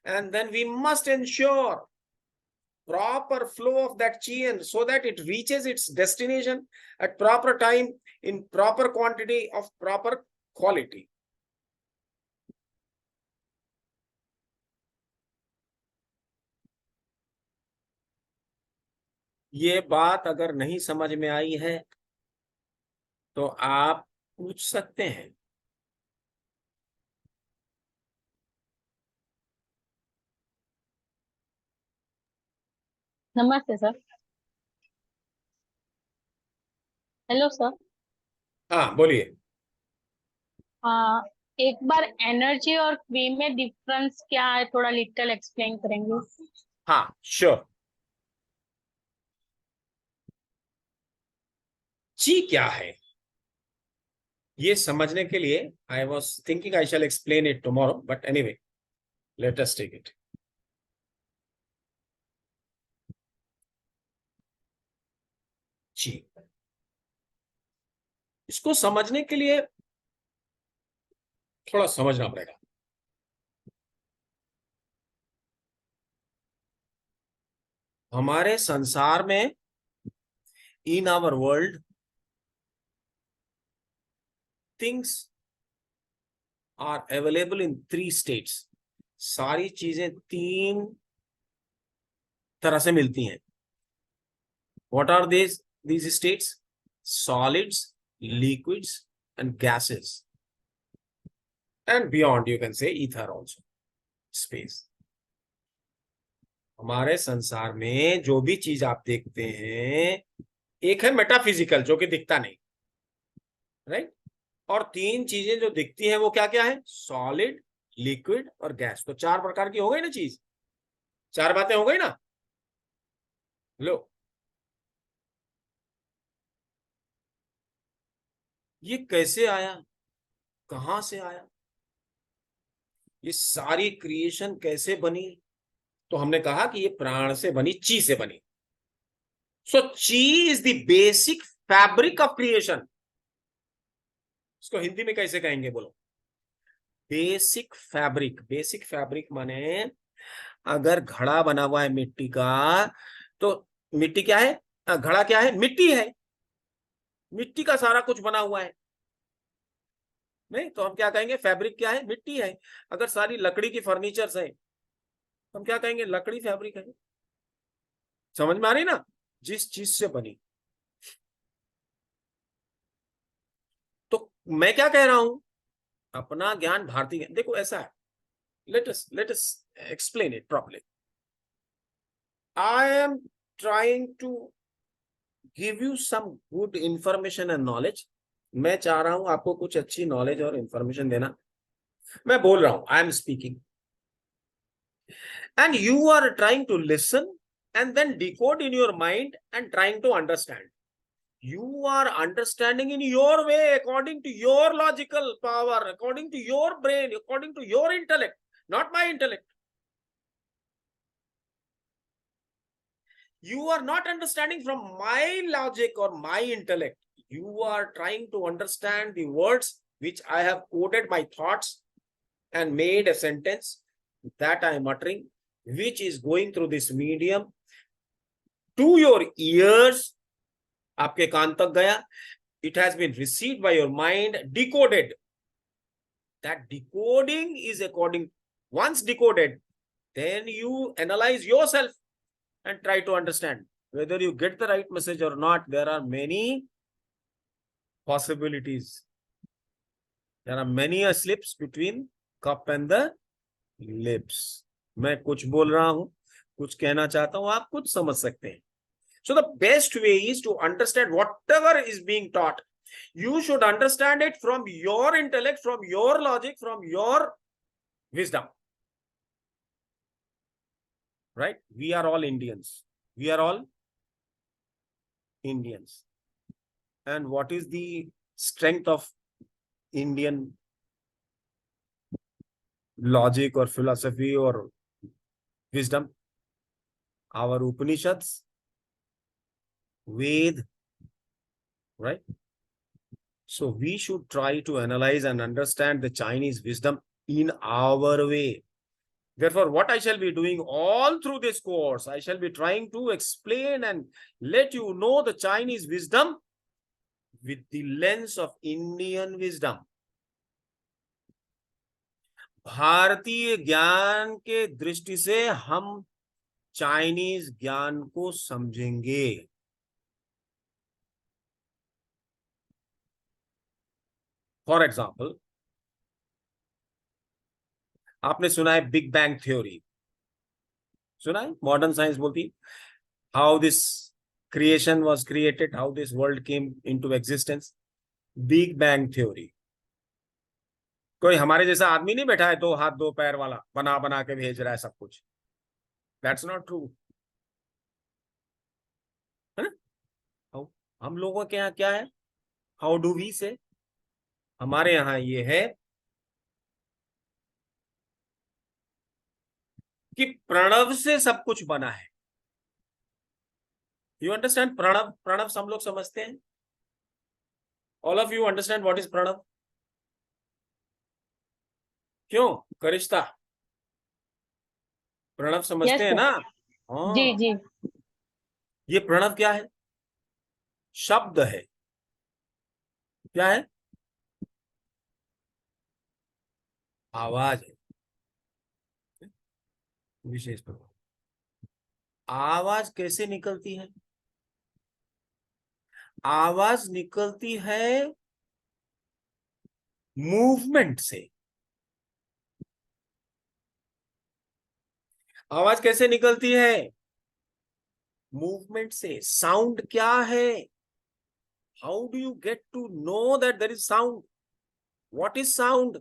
And then we must ensure proper flow of that chi and so that it reaches its destination at proper time in proper quantity of proper quality. ये बात अगर नहीं समझ में आई है तो आप पूछ सकते हैं नमस्ते सर। Hello sir. हाँ बोलिए। हाँ, एक बार एनर्जी और क्वी में डिफरेंस क्या है, थोड़ा लिटिल एक्सप्लेन करेंगे? हाँ श्योर। ची क्या है ये समझने के लिए I was thinking I shall explain it tomorrow, but anyway let us take it. Chi, इसको समझने के लिए थोड़ा समझना पड़ेगा। हमारे संसार में, in our world, things are available in 3 states. सारी चीजें 3 तरह से मिलती हैं। What are these states? Solids, liquids and gases, and beyond you can say ether also, space. हमारे संसार में जो भी चीज आप देखते हैं, एक है मेटाफिजिकल जो कि दिखता नहीं, राइट? और 3 चीजें जो दिखती हैं वो क्या क्या है? सॉलिड, लिक्विड और गैस। तो 4 प्रकार की हो गई ना चीज, 4 बातें हो गई ना। लो, ये कैसे आया, कहां से आया, ये सारी क्रिएशन कैसे बनी? तो हमने कहा कि ये प्राण से बनी, ची से बनी। सो ची is the basic fabric of creation. इसको हिंदी में कैसे कहेंगे बोलो? Basic fabric. बेसिक फैब्रिक माने अगर घड़ा बना हुआ है मिट्टी का, तो मिट्टी क्या है? घड़ा क्या है? मिट्टी है। मिट्टी का सारा कुछ बना हुआ है, नहीं तो हम क्या कहेंगे? फैब्रिक क्या है? मिट्टी है। अगर सारी लकड़ी की फर्नीचर्स है, हम क्या कहेंगे? लकड़ी फैब्रिक है। समझ में आ रही ना? जिस चीज से बनी। तो मैं क्या कह रहा हूं, अपना ज्ञान भारतीय ज्ञान, देखो ऐसा है, let us explain it properly. I am trying to give you some good information and knowledge. मैं चाह रहा हूं आपको कुछ अच्छी नॉलेज और इंफॉर्मेशन देना। मैं बोल रहा हूं, I am speaking, and you are trying to listen and then decode in your mind and trying to understand. You are understanding in your way, according to your logical power, according to your brain, according to your intellect, not my intellect. You are not understanding from my logic or my intellect. You are trying to understand the words which I have coded my thoughts and made a sentence that I am uttering, which is going through this medium to your ears. आपके कान तक गया, it has been received by your mind, decoded. That decoding is according, once decoded, then you analyze yourself and try to understand whether you get the right message or not. There are many possibilities. There are many slips between cup and the lips. मैं कुछ बोल रहा हूं, कुछ कहना चाहता हूं, आप कुछ समझ सकते हैं। So the best way is to understand whatever is being taught. You should understand it from your intellect, from your logic, from your wisdom. Right? We are all Indians. We are all Indians. And what is the strength of Indian logic or philosophy or wisdom? Our Upanishads, Ved, right? So we should try to analyze and understand the Chinese wisdom in our way. Therefore, what I shall be doing all through this course, I shall be trying to explain and let you know the Chinese wisdom with the lens of Indian wisdom. भारतीय ज्ञान के दृष्टि से हम Chinese ज्ञान को समझेंगे। For example, आपने सुना है बिग बैंग थ्योरी, सुना है? मॉडर्न साइंस बोलती how this creation was created, how this world came into existence. Big Bang Theory. कोई हमारे जैसा आदमी नहीं बैठा है 2 हाथ 2 पैर वाला बना बना के भेज रहा है सब कुछ. That's not true. है ना? हम लोगों के यहाँ क्या है? How do we say? हमारे यहाँ ये है कि प्रणव से सब कुछ बना है. You understand Pranav? प्रणव सब लोग समझते हैं. All of you understand what is Pranav? क्यों करिश्ता? प्रणव समझते Yes, हैं sir. ना? जी हाँ. जी. ये प्रणव क्या है? शब्द है. क्या है? आवाज है. विशेष प्रकार. आवाज कैसे निकलती है? आवाज निकलती है मूवमेंट से. आवाज कैसे निकलती है? मूवमेंट से. साउंड क्या है? How do you get to know that there is sound? What is sound?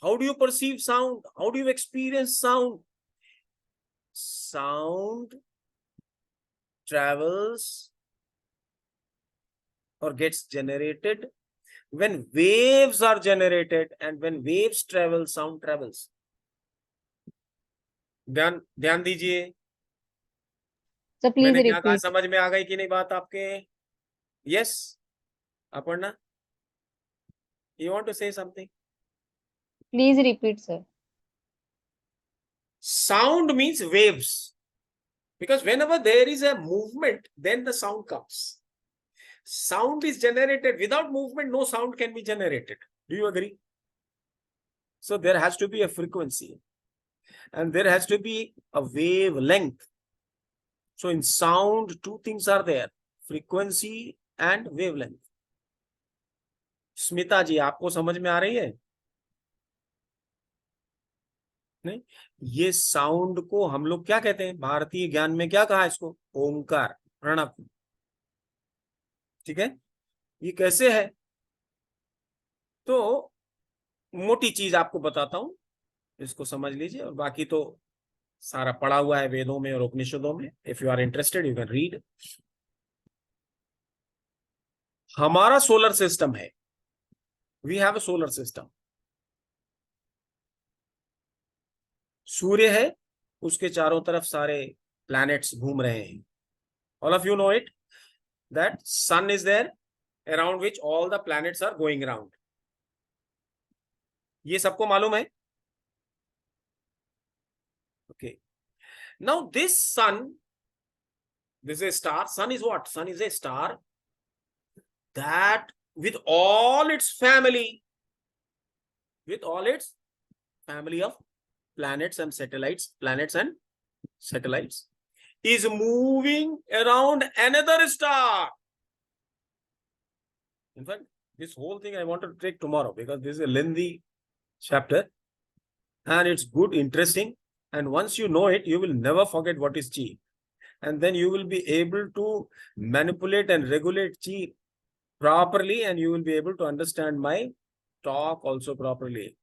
How do you perceive sound? How do you experience sound? Sound travels or gets generated when waves are generated, and when waves travel, sound travels. ध्यान दीजिए. So please मैंने क्या कहा, repeat. समझ में आ गई कि नहीं बात आपके? Yes. Aparna, you want to say something? Please repeat, sir. Sound means waves, because whenever there is a movement, then the sound comes. Sound is generated. Without movement, no sound can be generated. Do you agree? So there has to be a frequency, and there has to be a wavelength. So in sound, 2 things are there: frequency and wavelength. Smita ji, आपको समझ में आ रही है? नहीं. ये sound को हम लोग क्या कहते हैं? भारतीय ज्ञान में क्या कहा इसको? ओंकार, प्रणव. ठीक है. ये कैसे है? तो मोटी चीज आपको बताता हूं, इसको समझ लीजिए, और बाकी तो सारा पढ़ा हुआ है वेदों में और उपनिषदों में. If you are interested, you can read. हमारा सोलर सिस्टम है. We have a solar system. सूर्य है, उसके चारों तरफ सारे प्लैनेट्स घूम रहे हैं. All of you know it that sun is there around which all the planets are going around. ये सबको मालूम है? Okay. Now this sun, this is a star. Sun is what? Sun is a star that with all its family of planets and satellites, is moving around another star. In fact, this whole thing I wanted to take tomorrow, because this is a lengthy chapter and it's good, interesting. And once you know it, you will never forget what is chi. And then you will be able to manipulate and regulate chi properly, and you will be able to understand my talk also properly.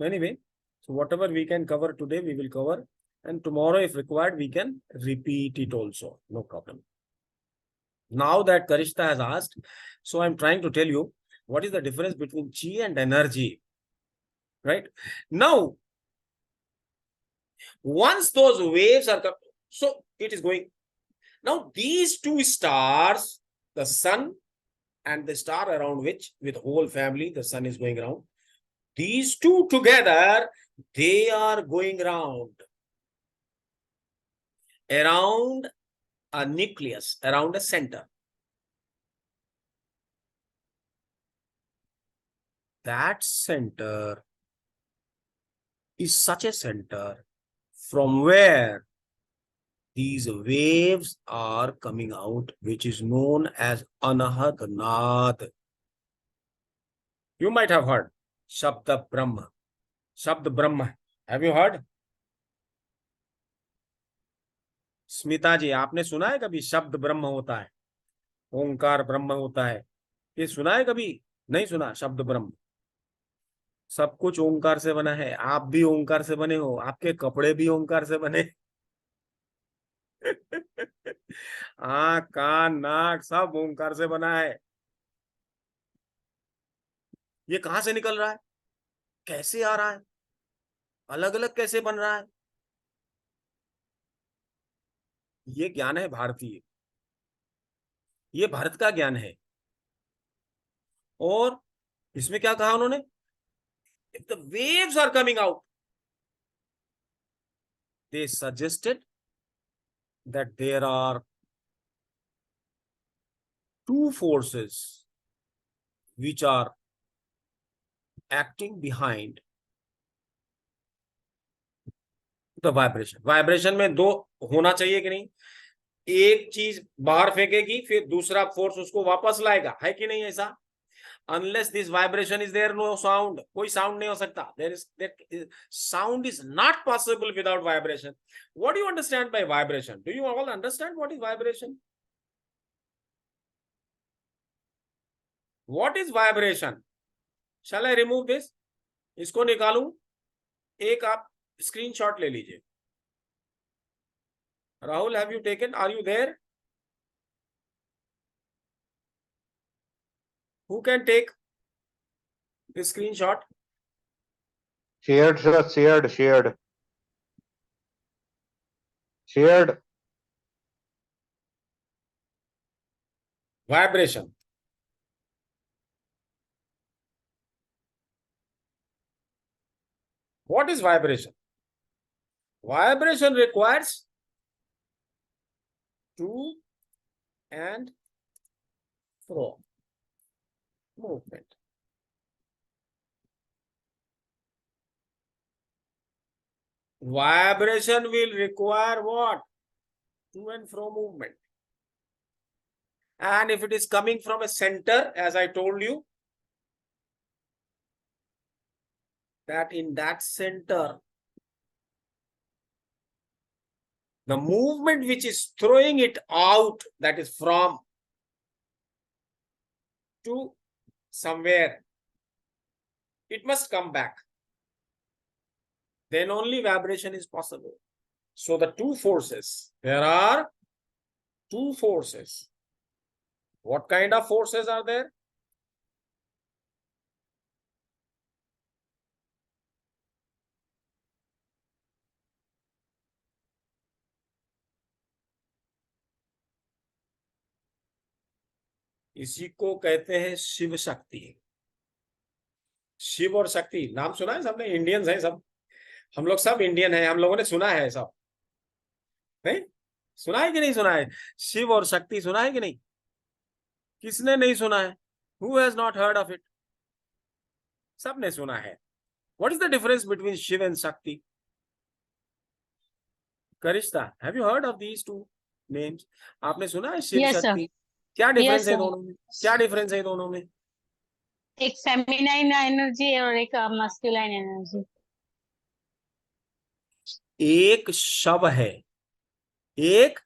Anyway, so whatever we can cover today, we will cover. And tomorrow, if required, we can repeat it also. No problem. Now that Karishta has asked, so I'm trying to tell you what is the difference between chi and energy. Right? Now, once those waves are, so it is going. Now, these 2 stars, the sun and the star around which, with whole family, the sun is going around. These 2 together, they are going around a nucleus, around a center. That center is such a center from where these waves are coming out, which is known as Anahad Nad. You might have heard Shabda Brahma. Shabda Brahma. Have you heard? Smita जी, आपने सुना है कभी शब्द ब्रह्म होता है, ओंकार ब्रह्म होता है? ये सुना है कभी? नहीं सुना शब्द ब्रह्म? सब कुछ ओंकार से बना है, आप भी ओंकार से बने हो, आपके कपड़े भी ओंकार से बने। आँख कान नाक सब ओंकार से बना है। ये कहां से निकल रहा है, कैसे आ रहा है, अलग अलग कैसे बन रहा है? ये ज्ञान है भारतीय, ये भारत का ज्ञान है। और इसमें क्या कहा उन्होंने? If the waves are coming out, they suggested that there are two forces which are acting behind the vibration. Vibration में दो होना चाहिए कि नहीं? एक चीज बाहर फेंकेगी, फिर दूसरा फोर्स उसको वापस लाएगा, है कि नहीं ऐसा? Unless this vibration is there, no sound. कोई sound नहीं हो सकता. Sound is not possible without vibration. What do you understand by vibration? Do you all understand what is vibration? What is vibration? Shall I remove this? इसको निकालूं? एक आप screenshot ले लीजिए। Rahul, have you taken? Are you there? Who can take the screenshot? Shared, sir, shared. Vibration. What is vibration? Vibration requires to and fro movement. Vibration will require what? To and fro movement. And if it is coming from a center, as I told you, that in that center, the movement which is throwing it out, that is from to somewhere, it must come back. Then only vibration is possible. So the two forces, there are two forces. What kind of forces are there? इसी को कहते हैं शिव शक्ति। शिव और शक्ति नाम सुना है सबने? इंडियंस हैं सब, हम लोग सब इंडियन हैं, हम लोगों ने सुना है सब, नहीं सुना है कि नहीं सुना है? शिव और शक्ति सुना है कि नहीं? किसने नहीं सुना है? Who has not heard of it? सबने सुना है। What is the difference between Shiv and Shakti? Karishta, have you heard of these two names? आपने सुना है शिव Yes, sir. शक्ति? क्या डिफरेंस Yes, है sir. दोनों में? क्या डिफरेंस है दोनों में? एक फेमिनाइन एनर्जी और एक मस्कुलाइन एनर्जी। एक शव है, एक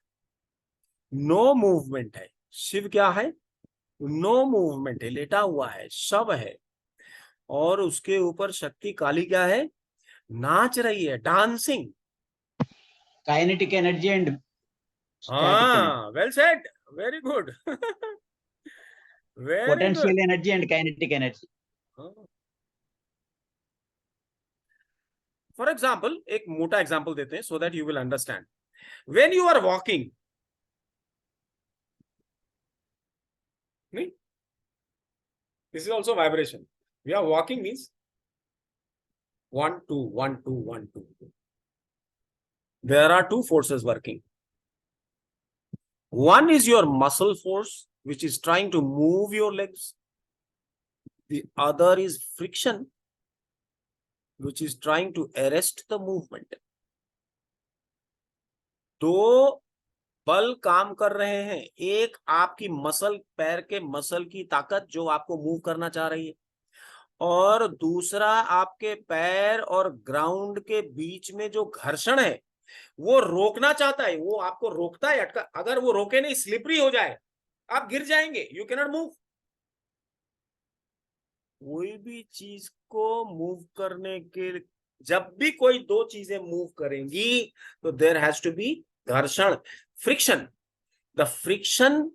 नो मूवमेंट है। शिव क्या है? नो मूवमेंट है, लेटा हुआ है, शव है। और उसके ऊपर शक्ति काली क्या है? नाच रही है, dancing. Kinetic energy and static हाँ, well said, very good, very potential good. energy and kinetic energy. For example, एक मोटा एग्जाम्पल देते हैं so that you will understand. When you are walking, नहीं, this is also vibration. We are walking means 1 2 1 2 1 2। There are two forces working. One is your muscle force, which is trying to move your legs. The other is friction, which is trying to arrest the movement. दो बल काम कर रहे हैं, एक आपकी muscle, पैर के मसल की ताकत जो आपको मूव करना चाह रही है, और दूसरा आपके पैर और ग्राउंड के बीच में जो घर्षण है, वो रोकना चाहता है, वो आपको रोकता है, अटका, अगर वो रोके नहीं, स्लिपरी हो जाए, आप गिर जाएंगे, यू कैन नॉट मूव। कोई भी चीज को मूव करने के, जब भी कोई दो चीजें मूव करेंगी तो देयर हैज टू बी घर्षण, friction. The friction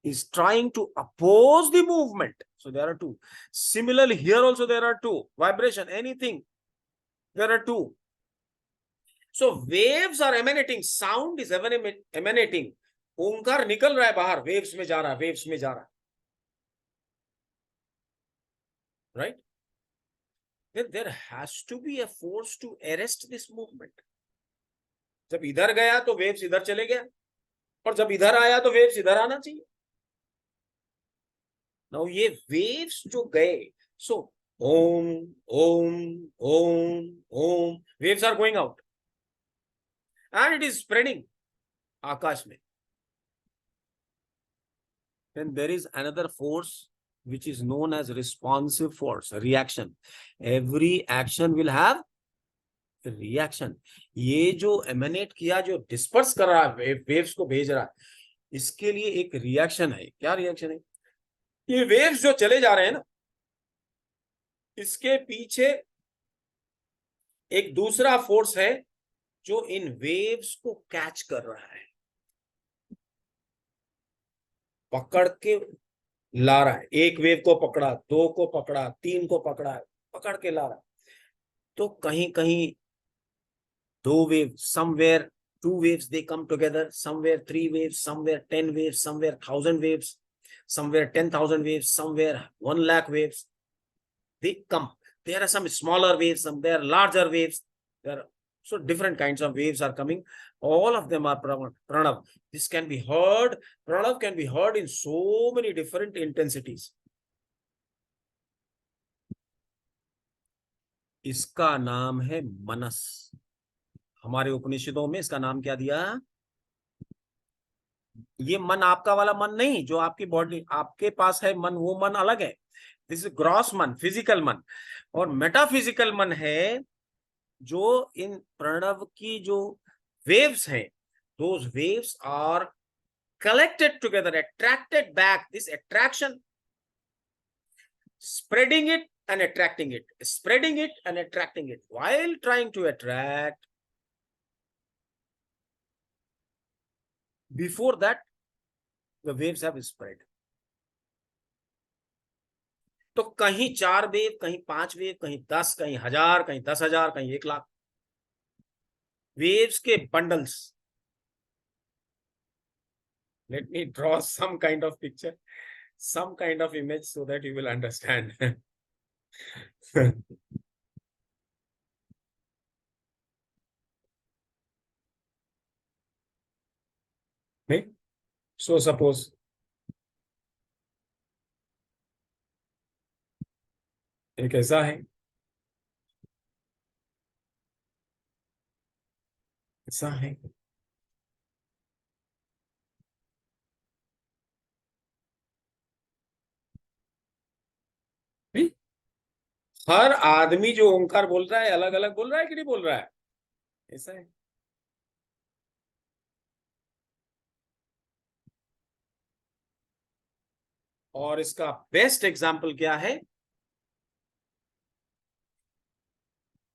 is trying to oppose the movement. So there are two. Similarly, here also there are two. Vibration, anything, there are two. So waves are emanating, sound is emanating. ओंकार निकल रहा है बाहर, waves में जा रहा है, waves में जा रहा है, right? Then there has to be a force to arrest this movement. जब इधर गया तो waves इधर चले गया, और जब इधर आया तो waves इधर आना चाहिए। Now ये waves जो गए, so om om om om, waves are going out and it is spreading आकाश में। Then there is another force which is known as responsive force, reaction. Every action will have a reaction. ये जो emanate किया, जो disperse कर रहा है, waves को भेज रहा है, इसके लिए एक reaction है। क्या reaction है? ये वेव्स जो चले जा रहे हैं ना, इसके पीछे एक दूसरा फोर्स है जो इन वेव्स को कैच कर रहा है, पकड़ के ला रहा है। एक वेव को पकड़ा, दो को पकड़ा, तीन को पकड़ा, पकड़ के ला रहा है। तो कहीं कहीं दो wave, somewhere two waves they come together, somewhere three waves, somewhere 10 waves, somewhere 1000 waves, somewhere 10,000 waves, somewhere 1 lakh waves, they come. There are some smaller waves, some there are larger waves, there are so different kinds of waves are coming. All of them are pranav. This can be heard, pranav can be heard in so many different intensities. इसका नाम है मनस। हमारे उपनिषदों में इसका नाम क्या दिया? ये मन आपका वाला मन नहीं, जो आपकी बॉडी, आपके पास है मन, वो मन अलग है। दिस इज ग्रॉस मन, फिजिकल मन। और मेटाफिजिकल मन है जो इन प्रणव की जो वेव्स हैं, those waves are collected together, attracted back, this attraction, spreading it and attracting it, spreading it and attracting it. While trying to attract, before that the waves have spread. तो कहीं 4 wave, कहीं 5 wave, कहीं 10, कहीं 1000, कहीं 10,000, कहीं 1 lakh waves के bundles. Let me draw some kind of picture, some kind of image so that you will understand. नहीं? So suppose एक ऐसा है, ऐसा है, नहीं? हर आदमी जो ओंकार बोल रहा है अलग अलग बोल रहा है कि नहीं बोल रहा है? ऐसा है। और इसका बेस्ट एग्जाम्पल क्या है?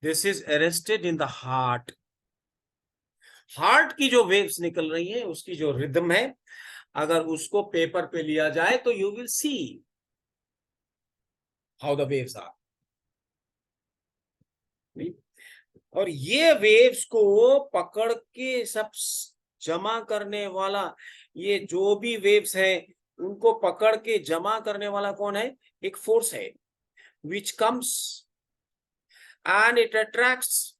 This is arrested in the heart. Heart की जो वेव्स निकल रही है, उसकी जो रिदम है, अगर उसको पेपर पे लिया जाए तो you will see how the waves are. और ये वेव्स को पकड़ के सब जमा करने वाला, ये जो भी वेव्स हैं उनको पकड़ के जमा करने वाला कौन है? एक फोर्स है which comes and it attracts.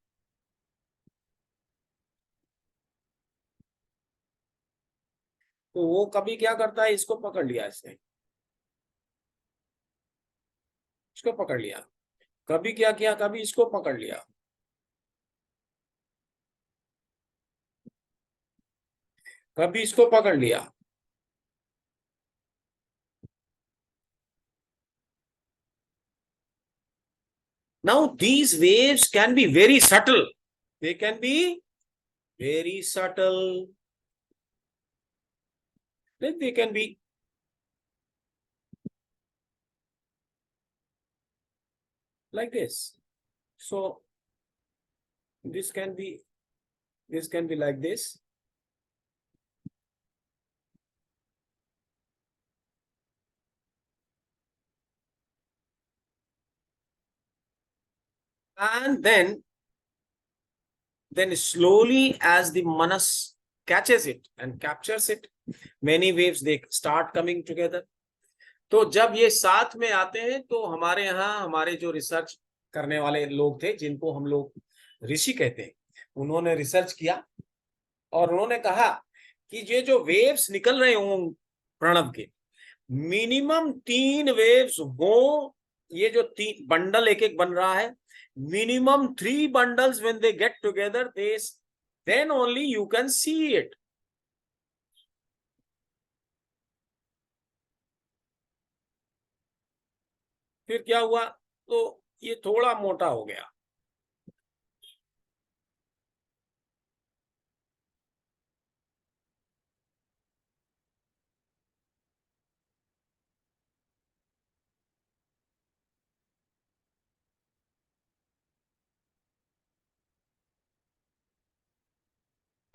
तो वो कभी क्या करता है? इसको पकड़ लिया, इसने इसको पकड़ लिया, कभी क्या किया? कभी इसको पकड़ लिया, कभी इसको पकड़ लिया। Now these waves can be very subtle. they can be very subtle, then they can be like this. So this can be like this. And then slowly, as the manas catches it and captures it, many waves they start coming together. तो जब ये साथ में आते हैं तो हमारे यहाँ हमारे जो रिसर्च करने वाले लोग थे, जिनको हम लोग ऋषि कहते हैं, उन्होंने रिसर्च किया और उन्होंने कहा कि ये जो वेव्स निकल रहे हों प्रणव के, मिनिमम 3 वेव्स हो, ये जो 3 बंडल एक एक बन रहा है, minimum 3 bundles when they get together, then only you can see it. फिर क्या हुआ, तो ये थोड़ा मोटा हो गया,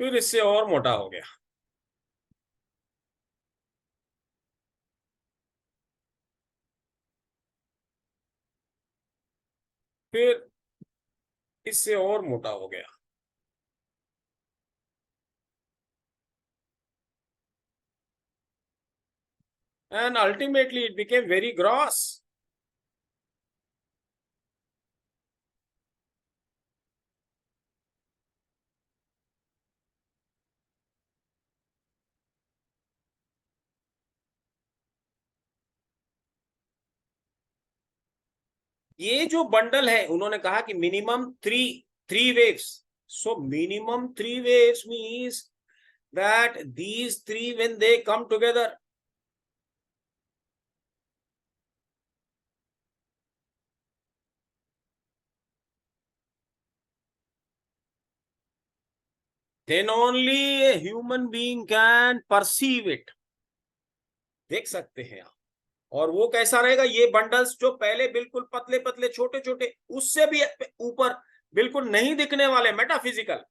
फिर इससे और मोटा हो गया, फिर इससे और मोटा हो गया, and ultimately it became very gross. ये जो बंडल है, उन्होंने कहा कि minimum 3 waves. So minimum 3 waves means that these 3, when they come together, then only a human being can perceive it. देख सकते हैं आप। और वो कैसा रहेगा, ये बंडल्स जो पहले बिल्कुल पतले पतले छोटे छोटे, उससे भी ऊपर बिल्कुल नहीं दिखने वाले, मेटाफिजिकल,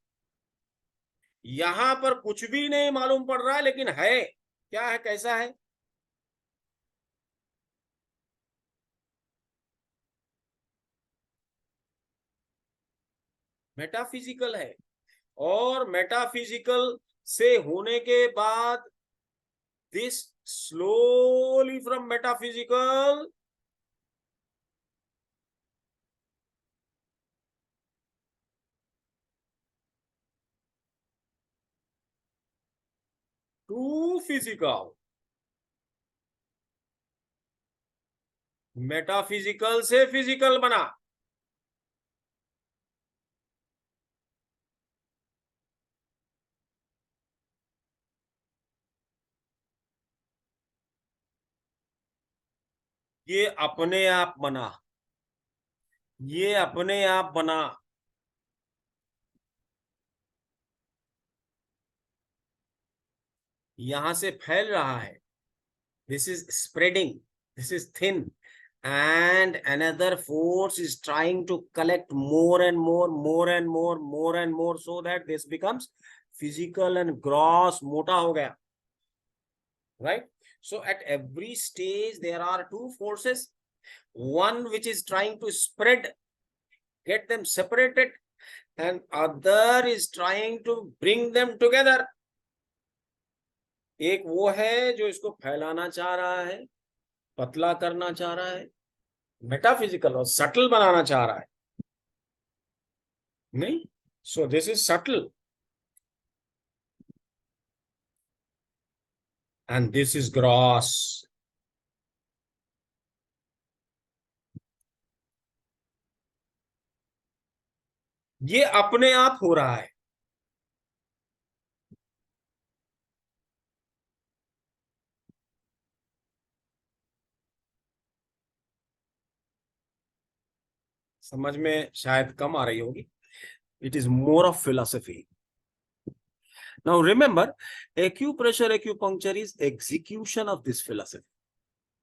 यहां पर कुछ भी नहीं मालूम पड़ रहा है, लेकिन है क्या है, कैसा है, मेटाफिजिकल है। और मेटाफिजिकल से होने के बाद this slowly from metaphysical to physical, metaphysical से फिजिकल बना। ये अपने आप बना, ये अपने आप बना, यहां से फैल रहा है, this is spreading, this is thin, and another force is trying to collect more and more, more and more, more and more, so that this becomes physical and gross, मोटा हो गया, right? So at every stage there are 2 forces, one which is trying to spread, get them separated, and other is trying to bring them together. एक वो है जो इसको फैलाना चाह रहा है, पतला करना चाह रहा है, मेटाफिजिकल, और सटल बनाना चाह रहा है, नहीं? So this is subtle and this is gross. ये अपने आप हो रहा है, समझ में शायद कम आ रही होगी, It is more of philosophy. Now remember, acupressure, acupuncture is execution of this philosophy.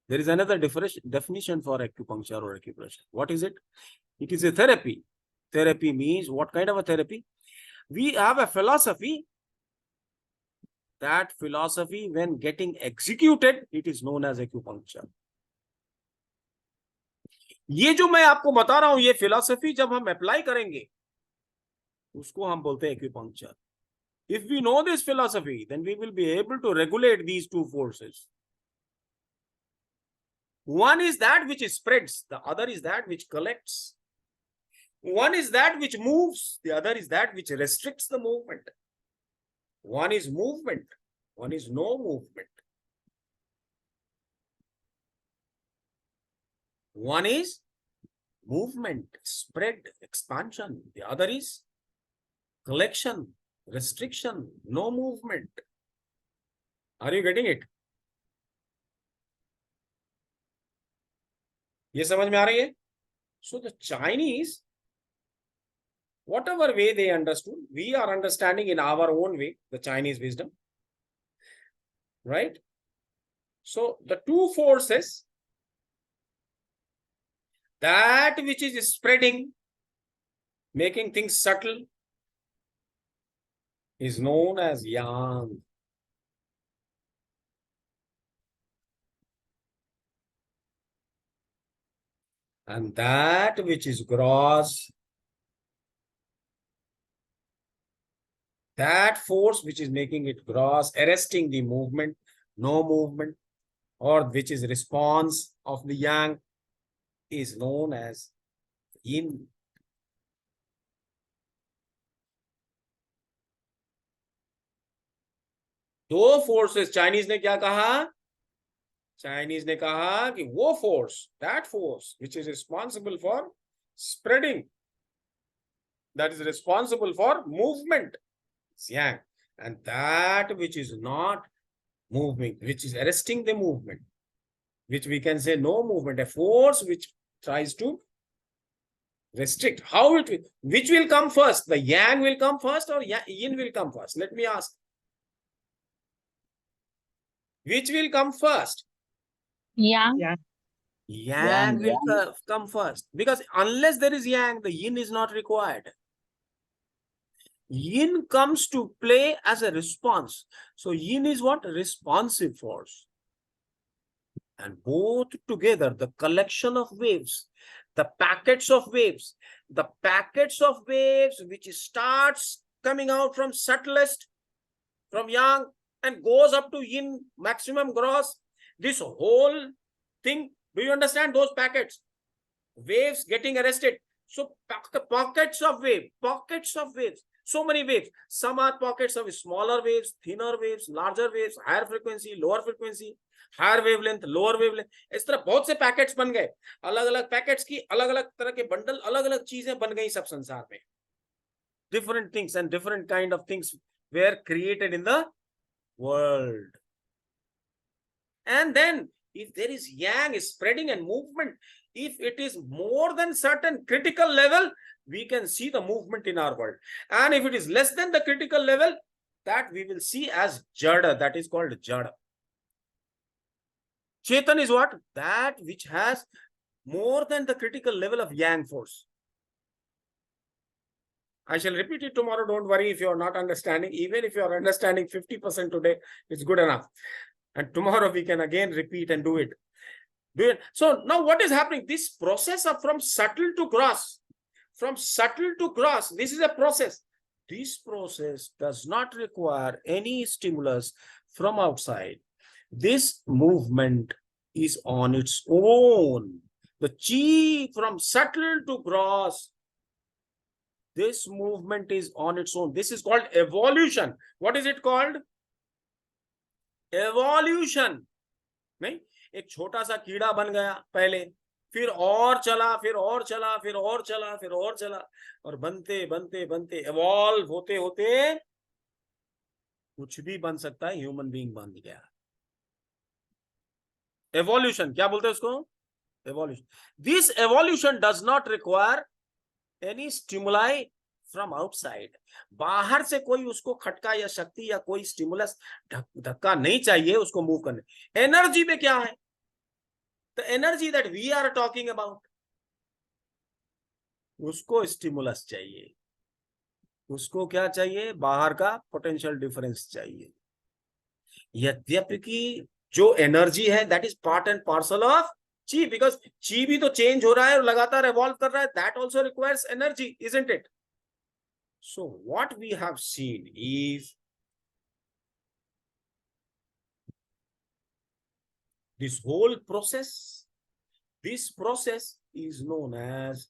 There is another definition for acupuncture or acupressure. What is it? It is a therapy. Therapy means what kind of a therapy? We have a philosophy. That philosophy, when getting executed, it is known as acupuncture. ये जो मैं आपको बता रहा हूं, ये philosophy जब हम apply करेंगे, उसको हम बोलते हैं acupuncture. If we know this philosophy, then we will be able to regulate these two forces. One is that which spreads, the other is that which collects. One is that which moves, the other is that which restricts the movement. One is movement, one is no movement. One is movement, spread, expansion. The other is collection, restriction, no movement. Are you getting it? ये समझ में आ रही है? So the Chinese, whatever way they understood, we are understanding in our own way, the Chinese wisdom. Right? So the two forces, that which is spreading, making things subtle, is known as yang. And that which is gross, that force which is making it gross, arresting the movement, no movement, or which is response of the yang, is known as yin. दो forces, Chinese ने क्या कहा? Chinese ने कहा कि वो force, that force which is responsible for spreading, that is responsible for movement, is yang, and that which is not moving, which is arresting the movement, which we can say no movement, a force which tries to restrict. How it will, which will come first? The yang will come first or yin will come first? Let me ask. Which will come first? Yang. Yang will come first, because unless there is yang, the yin is not required. Yin comes to play as a response. So yin is what? Responsive force. And both together, the collection of waves, the packets of waves which starts coming out from subtlest, from yang, and goes up to yin, maximum gross. This whole thing, do you understand those packets? Waves getting arrested. So pockets of waves, so many waves. Some are pockets of smaller waves, thinner waves, larger waves, higher frequency, lower frequency, higher wavelength, lower wavelength. इस तरह बहुत से packets बन गए. अलग अलग packets की अलग अलग तरह के बंडल, अलग अलग चीजें बन गई सब संसार में. Different things and different kind of things were created in the world. And then if there is yang spreading and movement, if it is more than certain critical level, we can see the movement in our world. And if it is less than the critical level, that we will see as jada, that is called jada. Chetan is what? That which has more than the critical level of yang force. I shall repeat it tomorrow. Don't worry if you are not understanding. Even if you are understanding 50% today, it's good enough. And tomorrow we can again repeat and do it. So now what is happening? This process of from subtle to gross, this is a process. This process does not require any stimulus from outside. This movement is on its own. The chi from subtle to gross, this movement is on its own. This is called evolution. What is it called? Evolution. नहीं, एक छोटा सा कीड़ा बन गया पहले, फिर और चला, फिर और चला, फिर और चला, फिर और चला, और बनते बनते बनते evolve होते होते कुछ भी बन सकता है. ह्यूमन बीइंग बन गया. Evolution, क्या बोलते हैं उसको? Evolution. This evolution does not require any stimuli from outside, बाहर से कोई उसको खटका या शक्ति या कोई स्टिमुलस धक्का नहीं चाहिए उसको मूव करने। एनर्जी में क्या है? The energy that we are talking about, उसको स्टिमुलस चाहिए, उसको क्या चाहिए? बाहर का पोटेंशियल डिफरेंस चाहिए। यद्यपि कि जो एनर्जी है that is part and parcel of ची, बिकॉज ची भी तो चेंज हो रहा है और लगातार इवॉल्व कर रहा है, that also requires energy, isn't it? So what we have seen is this whole process, this process is known as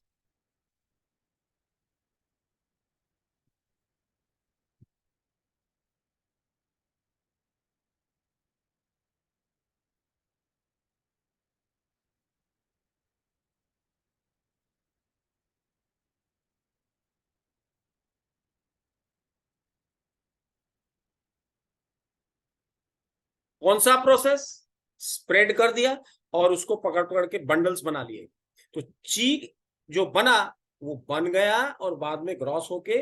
कौन सा प्रोसेस? स्प्रेड कर दिया और उसको पकड़ पकड़ के बंडल्स बना लिए। तो ची जो बना वो बन गया और बाद में ग्रॉस होके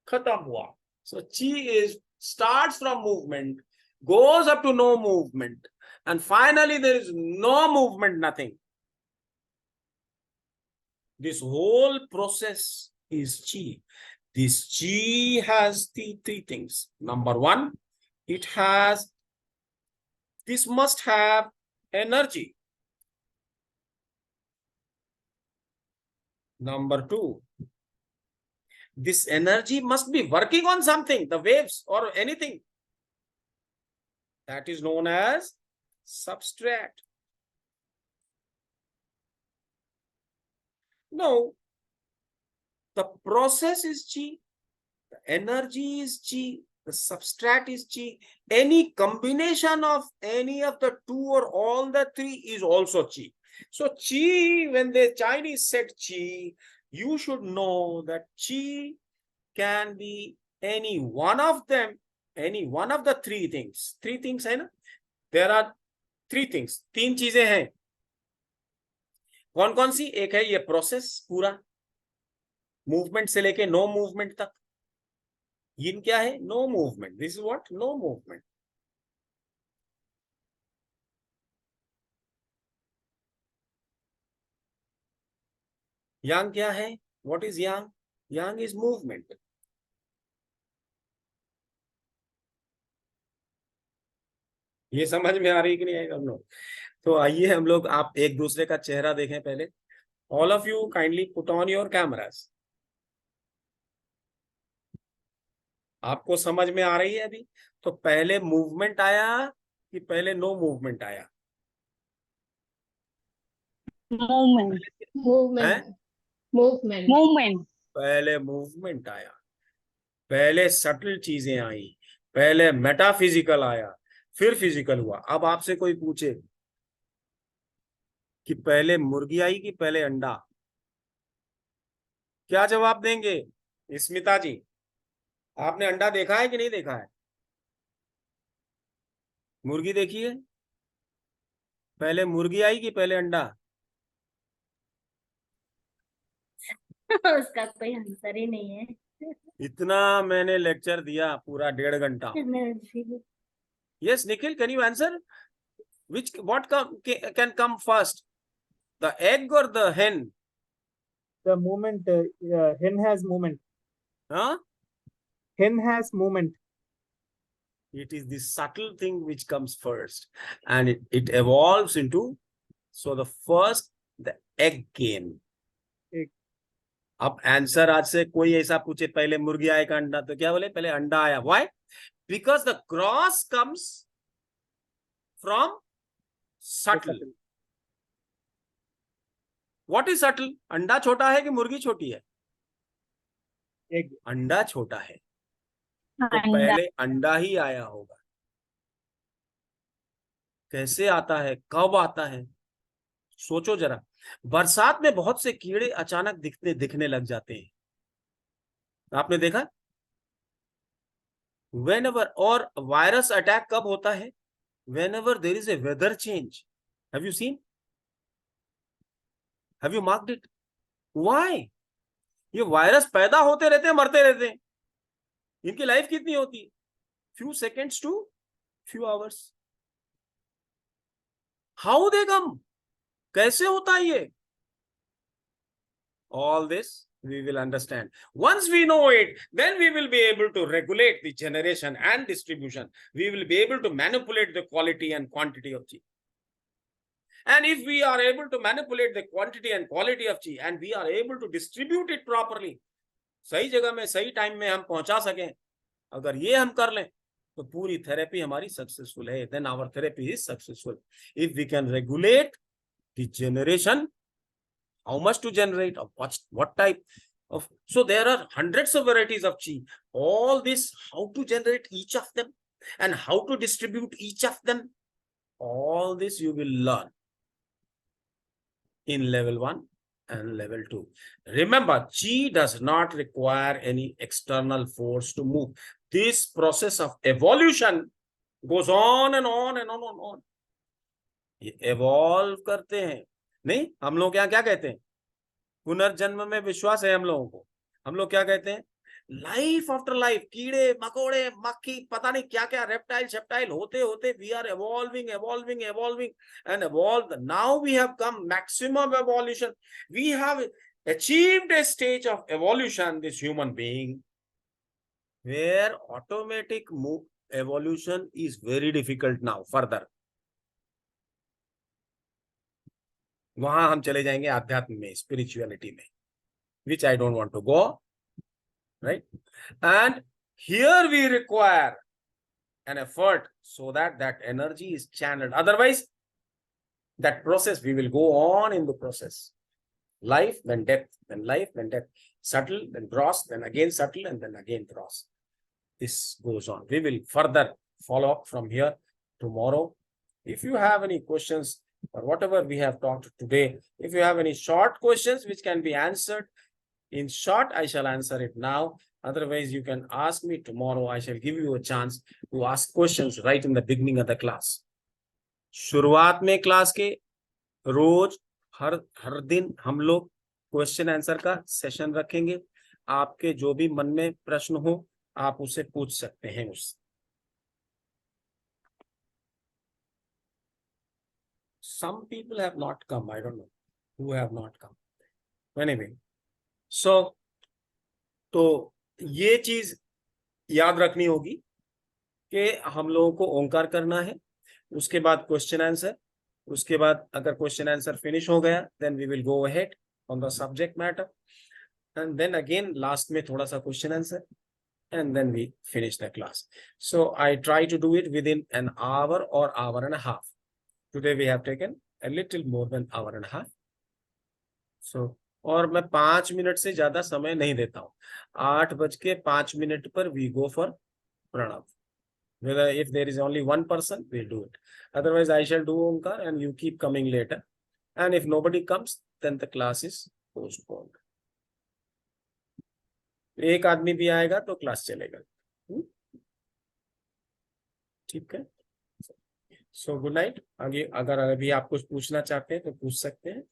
खत्म हुआ। सो ची is starts from movement, goes up to no movement, and finally there is no movement, nothing. This whole process is chi. This chi has the three things. Number one, it has, this must have energy. Number two, this energy must be working on something, the waves or anything. That is known as substrate. No, the process is chi, the energy is chi, the substrate is chi. Any combination of any of the two or all the three is also chi. So chi, when the Chinese said chi, you should know that chi can be any one of them, any one of the three things. Three things है ना? There are three things. तीन चीजें हैं। कौन कौन सी? एक है ये प्रोसेस पूरा, मूवमेंट से लेके नो मूवमेंट तक। यिन क्या है? No movement. This is what? No movement. Yang क्या है? What is yang? Yang is movement. ये समझ में आ रही कि नहीं आई हम लोग? तो आइए हम लोग, आप एक दूसरे का चेहरा देखें पहले। All of you kindly put on your cameras. आपको समझ में आ रही है अभी? तो पहले मूवमेंट आया कि पहले नो मूवमेंट आया? Movement Movement. मूवमेंट पहले मूवमेंट आया, पहले सटल चीजें आई, पहले मेटाफिजिकल आया, फिर फिजिकल हुआ। अब आपसे कोई पूछे कि पहले मुर्गी आई कि पहले अंडा, क्या जवाब देंगे? स्मिता जी, आपने अंडा देखा है कि नहीं देखा है? मुर्गी देखी है? पहले मुर्गी आई कि पहले अंडा? उसका कोई आंसर ही नहीं है। इतना मैंने लेक्चर दिया, पूरा 1.5 घंटा। Energy. Yes, Nikhil, can you answer? What can come first? The egg or the hen? The movement, hen has movement. Huh? Hen has movement. It is the subtle thing which comes first, and it evolves into, so the first, the egg came. Egg. अब answer आज से कोई ऐसा पूछे पहले मुर्गी आया का अंडा, तो क्या बोले? पहले अंडा आया। Why? Because the cross comes from subtle. What is subtle? अंडा छोटा है कि मुर्गी छोटी है? Egg. अंडा छोटा है, तो पहले अंडा ही आया होगा। कैसे आता है, कब आता है? सोचो जरा। बरसात में बहुत से कीड़े अचानक दिखने लग जाते हैं, आपने देखा? Whenever, और वायरस अटैक कब होता है? Whenever there is a weather change. Have you seen? Have you marked it? Why? ये वायरस पैदा होते रहते हैं, मरते रहते हैं, इनकी लाइफ कितनी होती है? few seconds to few hours. How they come? कैसे होता है ये? All this we will understand. Once we know it, then we will be able to regulate the generation and distribution. We will be able to manipulate the quality and quantity of chi. And if we are able to manipulate the quantity and quality of chi, and we are able to distribute it properly, सही जगह में सही time में हम पहुंचा सकें, अगर ये हम कर लें तो पूरी थेरेपी हमारी सक्सेसफुल है. Then our therapy is successful. If we can regulate the generation, how much to generate, of what type of, so there are hundreds of varieties of chi. All this, how to generate each of them and how to distribute each of them, all this you will learn in level 1 and level 2. Remember, chi does not require any external force to move. This process of evolution goes on and on and on and on. ये evolve करते हैं. नहीं, हम लोग यहाँ क्या कहते हैं? पुनर्जन्म में विश्वास है हम लोगों को. हम लोग क्या कहते हैं? लाइफ आफ्टर लाइफ, कीड़े मकोड़े मक्खी पता नहीं क्या क्या रेप्टाइल शेप्टाइल होते होते we are evolving and evolved. Now we have come maximum evolution. We have achieved a stage of evolution, this human being, where automatic evolution is very difficult now. Further, वहां हम चले जाएंगे आध्यात्म में, स्पिरिचुअलिटी में, which I don't want to go. Right? And here we require an effort so that that energy is channeled. Otherwise, that process, we will go on in the process. Life, then death, then life, then death. Subtle, then gross, then again subtle, and then again gross. This goes on. We will further follow up from here tomorrow. If you have any questions or whatever we have talked today, if you have any short questions which can be answered, in short, I shall answer it now. Otherwise, you can ask me tomorrow. I shall give you a chance to ask questions right in the beginning of the class. शुरुआत में class के रोज हर दिन हम लोग question answer का session रखेंगे. आपके जो भी मन में प्रश्न हो आप उसे पूछ सकते हैं मुझसे. Some people have not come. I don't know who have not come. Anyway. So, तो ये चीज याद रखनी होगी कि हम लोगों को ओंकार करना है, उसके बाद क्वेश्चन आंसर, उसके बाद अगर क्वेश्चन आंसर फिनिश हो गया then we will go ahead on the subject matter, and then again last में थोड़ा सा question answer, and then we finish the class. So I try to do it within an hour or hour and a half. Today we have taken a little more than hour and a half. So, और मैं 5 minute से ज्यादा समय नहीं देता हूँ. 8:05 पर we go for pranav. Whether if there is only one person, we'll do it. Otherwise, I shall do Omkar and you keep coming later. And if nobody comes, then the class is postponed. एक आदमी भी आएगा तो class चलेगा. ठीक है. So good night. आगे अगर अभी आप कुछ पूछना चाहते हैं तो पूछ सकते हैं.